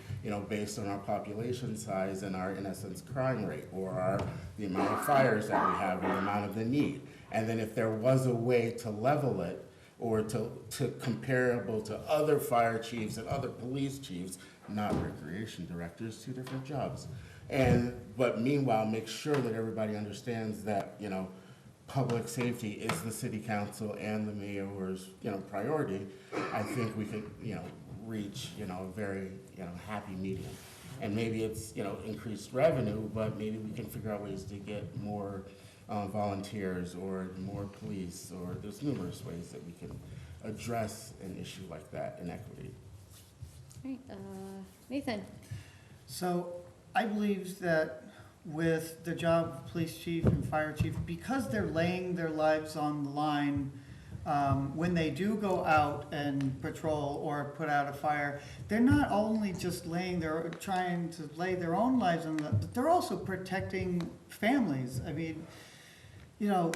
E: based on our population size and our, in essence, crime rate, or the amount of fires that we have and the amount of the need. And then if there was a way to level it, or to comparable to other fire chiefs and other police chiefs, not recreation directors, two different jobs. But meanwhile, make sure that everybody understands that, public safety is the city council and the mayor's, priority. I think we could, reach, a very, happy medium. And maybe it's, increased revenue, but maybe we can figure out ways to get more volunteers or more police, or there's numerous ways that we can address an issue like that in equity.
A: All right, Nathan?
B: So I believe that with the job of police chief and fire chief, because they're laying their lives on the line, when they do go out and patrol or put out a fire, they're not only just trying to lay their own lives on but they're also protecting families. I mean, the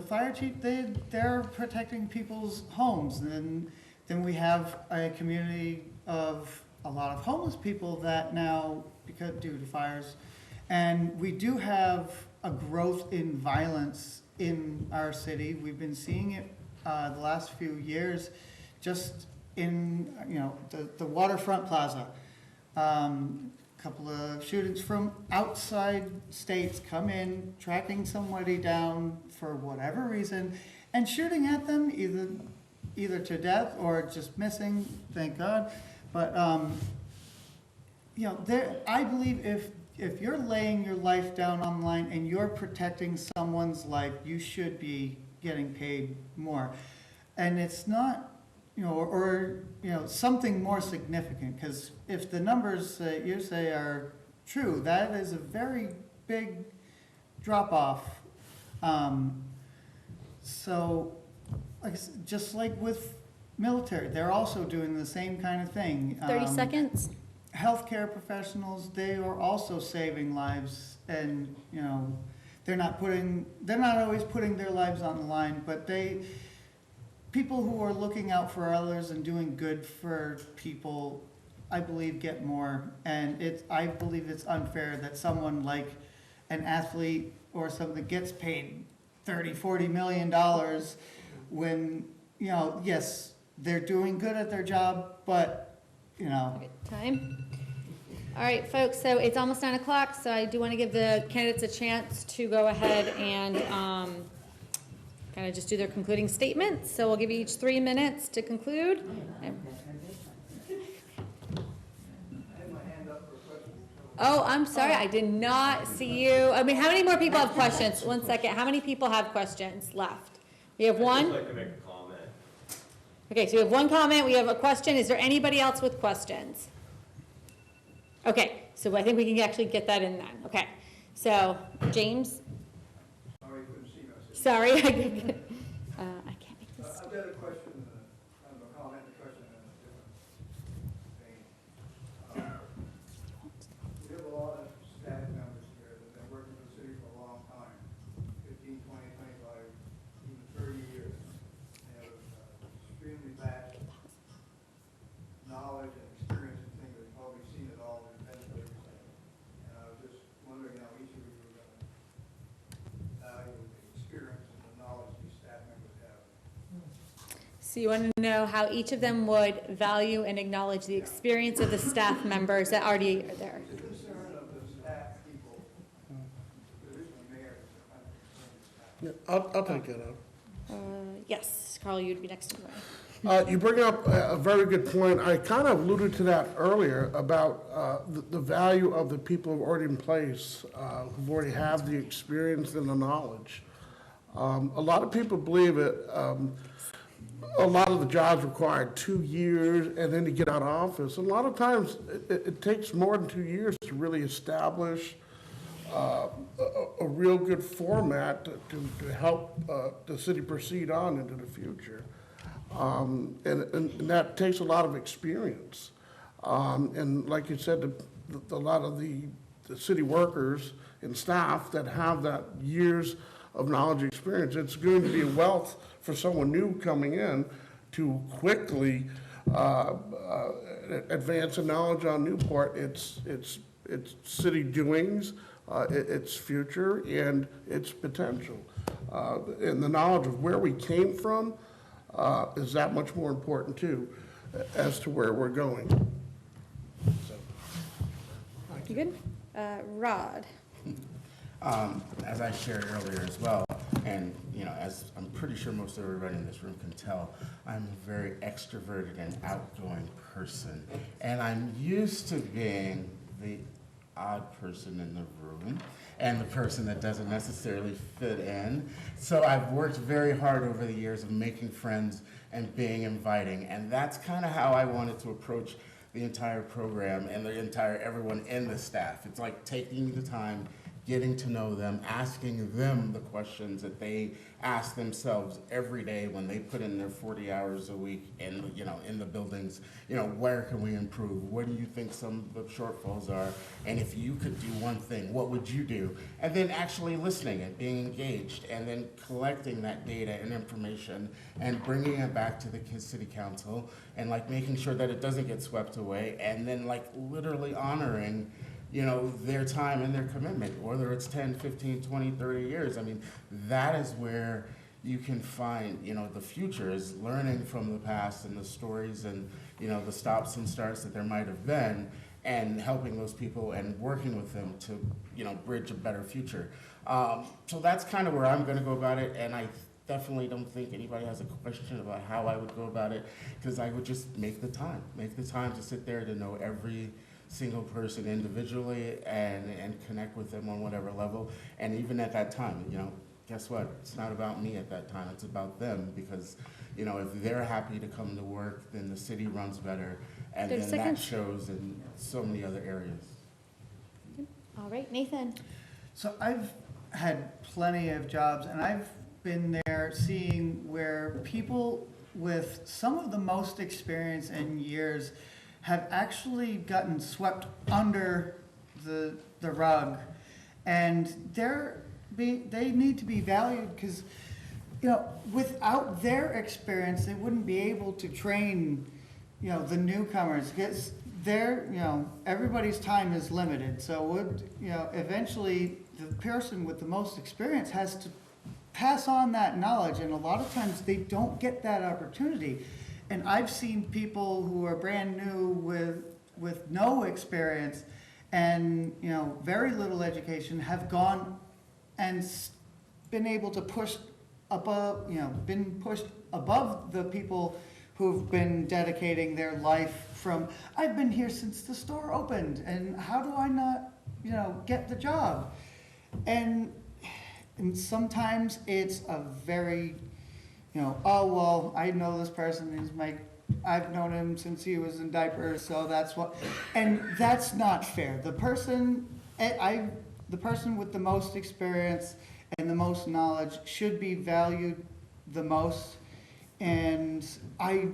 B: fire chief, they're protecting people's homes. And then we have a community of a lot of homeless people that now, because due to fires, and we do have a growth in violence in our city. We've been seeing it the last few years, just in the waterfront plaza. Couple of shootings from outside states come in, tracking somebody down for whatever reason, and shooting at them either to death or just missing. Thank God. But I believe if you're laying your life down on the line and you're protecting someone's life, you should be getting paid more. And it's not, something more significant, because if the numbers that you say are true, that is a very big drop off. So, just like with military, they're also doing the same kind of thing.
A: 30 seconds.
B: Healthcare professionals, they are also saving lives, and they're not always putting their lives on the line, but people who are looking out for others and doing good for people, I believe, get more. And I believe it's unfair that someone like an athlete or something gets paid $30-40 million when yes, they're doing good at their job, but
A: Okay, time. All right, folks, so it's almost 9 o'clock, so I do want to give the candidates a chance to go ahead and kind of just do their concluding statements. So we'll give you each 3 minutes to conclude. Oh, I'm sorry, I did not see you. I mean, how many more people have questions? 1 second. How many people have questions left? We have one?
L: I'd like to make a comment.
A: Okay, so we have one comment, we have a question. Is there anybody else with questions? Okay, so I think we can actually get that in then. Okay, so James?
M: Sorry, couldn't see us.
A: Sorry, I can't make this.
M: I've got a question, kind of a comment, a question in a different vein. We have a lot of staff members here that have been working for the city for a long time, 15, 20, 25, even 30 years. They have extremely vast knowledge and experience in things they've probably seen it all and been through everything. And I was just wondering how each of you were going to value the experience and the knowledge these staff members have.
A: So you want to know how each of them would value and acknowledge the experience of the staff members that already are there.
M: The concern of the staff people, there is no mayor, is a kind of concern of staff.
D: Yeah, I'll take that up.
A: Yes, Carl, you'd be next in line.
D: You bring up a very good point. I kind of alluded to that earlier about the value of the people who've already in place, who've already have the experience and the knowledge. A lot of people believe it. A lot of the jobs require 2 years and then to get out of office. And a lot of times it takes more than 2 years to really establish a real good format to help the city proceed on into the future. And that takes a lot of experience. And like you said, a lot of the city workers and staff that have that years of knowledge and experience, it's going to be a wealth for someone new coming in to quickly advance the knowledge on Newport, its city doings, its future and its potential. And the knowledge of where we came from is that much more important too, as to where we're going. So,
A: You good? Rod?
E: As I shared earlier as well, and as I'm pretty sure most of everybody in this room can tell, I'm a very extroverted and outgoing person, and I'm used to being the odd person in the room and the person that doesn't necessarily fit in. So I've worked very hard over the years of making friends and being inviting, and that's kind of how I wanted to approach the entire program and everyone in the staff. It's like taking the time, getting to know them, asking them the questions that they ask themselves every day when they put in their 40 hours a week in the buildings. Where can we improve? What do you think some of the shortfalls are? And if you could do one thing, what would you do? And then actually listening and being engaged, and then collecting that data and information and bringing it back to the city council, and making sure that it doesn't get swept away, and then literally honoring their time and their commitment, whether it's 10, 15, 20, 30 years. I mean, that is where you can find, the future is learning from the past and the stories and, the stops and starts that there might have been, and helping those people and working with them to, bridge a better future. So that's kind of where I'm gonna go about it, and I definitely don't think anybody has a question about how I would go about it, because I would just make the time to sit there, to know every single person individually and connect with them on whatever level. And even at that time, guess what? It's not about me at that time, it's about them, because, if they're happy to come to work, then the city runs better, and then that shows in so many other areas.
A: All right, Nathan?
B: So I've had plenty of jobs, and I've been there seeing where people with some of the most experience and years have actually gotten swept under the rug, and they need to be valued, because without their experience they wouldn't be able to train the newcomers, because everybody's time is limited. So eventually the person with the most experience has to pass on that knowledge, and a lot of times they don't get that opportunity. And I've seen people who are brand new with no experience and very little education have gone and been able to push above, been pushed above the people who've been dedicating their life from, I've been here since the store opened, and how do I not, get the job? And sometimes it's a very, oh, well, I know this person, I've known him since he was in diapers, so that's what, and that's not fair. The person with the most experience and the most knowledge should be valued the most. And I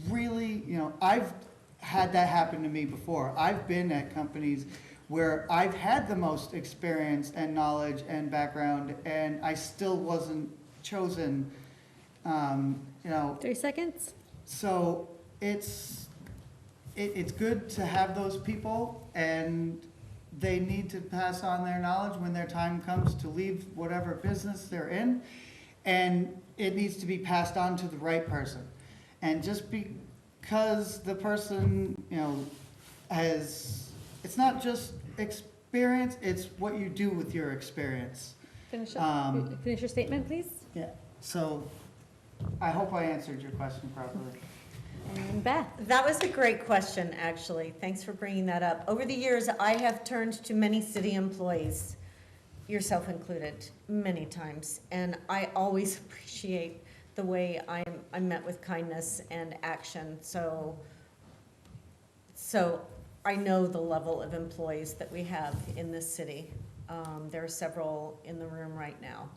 B: really, I've had that happen to me before. I've been at companies where I've had the most experience and knowledge and background, and I still wasn't chosen.
A: 3 seconds.
B: So it's good to have those people, and they need to pass on their knowledge when their time comes to leave whatever business they're in, and it needs to be passed on to the right person. And just because the person, it's not just experience, it's what you do with your experience.
A: Finish your statement, please.
B: Yeah, so I hope I answered your question properly.
A: And Beth?
G: That was a great question, actually. Thanks for bringing that up. Over the years, I have turned to many city employees, yourself included, many times, and I always appreciate the way I'm met with kindness and action. So I know the level of employees that we have in this city. There are several in the room right now.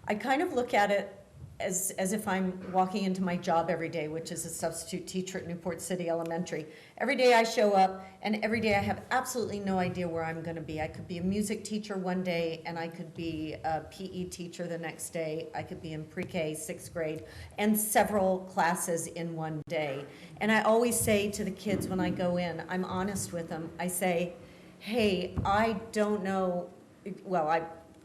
G: I kind of look at it as if I'm walking into my job every day, which is a substitute teacher at Newport City Elementary. Every day I show up, and every day I have absolutely no idea where I'm going to be. I could be a music teacher one day, and I could be a PE teacher the next day. I could be in pre-K, 6th grade, and several classes in one day. And I always say to the kids when I go in, I'm honest with them, I say, hey, I don't know, well,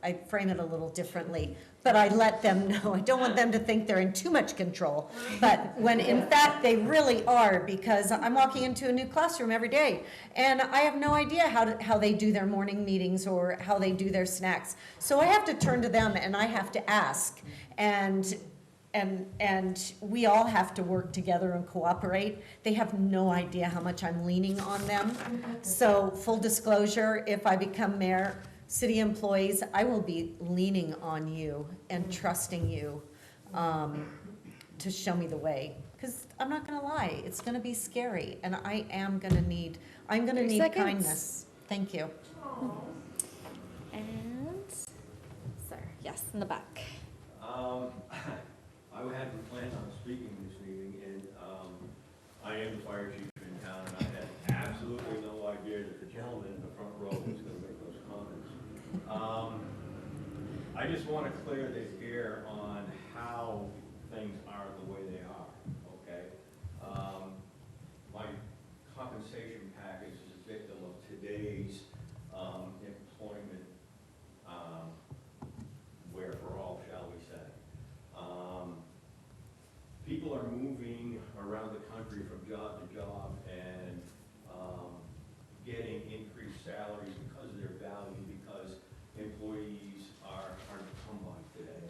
G: I frame it a little differently, but I let them know. I don't want them to think they're in too much control, but when in fact they really are, because I'm walking into a new classroom every day, and I have no idea how they do their morning meetings or how they do their snacks. So I have to turn to them and I have to ask, and we all have to work together and cooperate. They have no idea how much I'm leaning on them. So full disclosure, if I become mayor, city employees, I will be leaning on you and trusting you to show me the way. Because I'm not gonna lie, it's gonna be scary, and I'm gonna need kindness. Thank you.
A: And, sir, yes, in the back.
N: I hadn't planned on speaking this meeting, and I am the fire chief in town, and I had absolutely no idea that the gentleman in the front row was going to make those comments. I just want to clear the air on how things are the way they are, okay? My compensation package is a victim of today's employment wherewithal, shall we say. People are moving around the country from job to job and getting increased salaries because of their value, because employees are hard to come by today.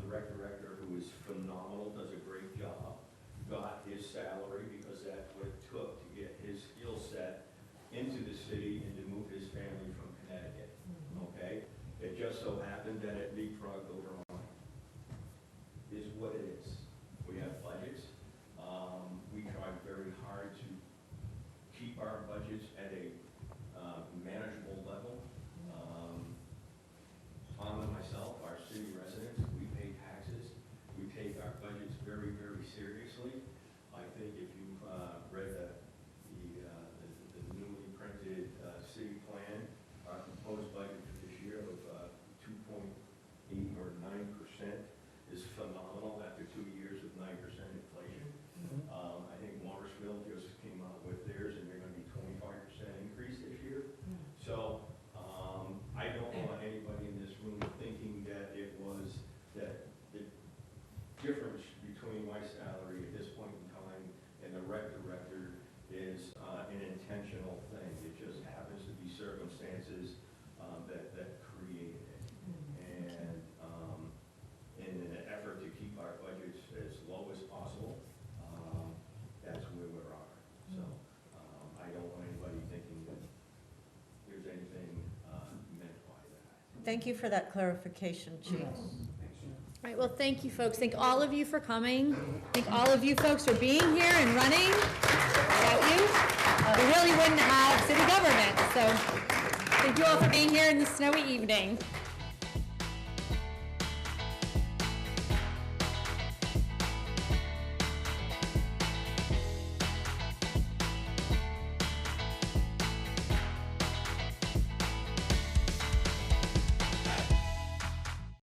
N: The rec director, who is phenomenal, does a great job, got his salary because that's what it took to get his skill set into the city and to move his family from Connecticut, okay? It just so happened that it leapfrogged over mine, is what it is. We have budgets. We try very hard to keep our budgets at a manageable level. Tom and myself, our city residents, we pay taxes. We take our budgets very, very seriously. I think if you've read the newly printed city plan, our proposed budget for this year of 2.8 or 9% is phenomenal after 2 years of 9% inflation. I think Morrisville just came out with theirs, and they're going to be 25% increase this year. So I don't want anybody in this room thinking that it was that the difference between my salary at this point in time and the rec director is an intentional thing. It just happens to be circumstances that created it. And in an effort to keep our budgets as low as possible, that's where we are. So I don't want anybody thinking that there's anything meant by that.
G: Thank you for that clarification, Chief.
A: All right, well, thank you, folks. Thank all of you for coming. Thank all of you folks for being here and running. Without you, we really wouldn't have city government. So thank you all for being here in the snowy evening.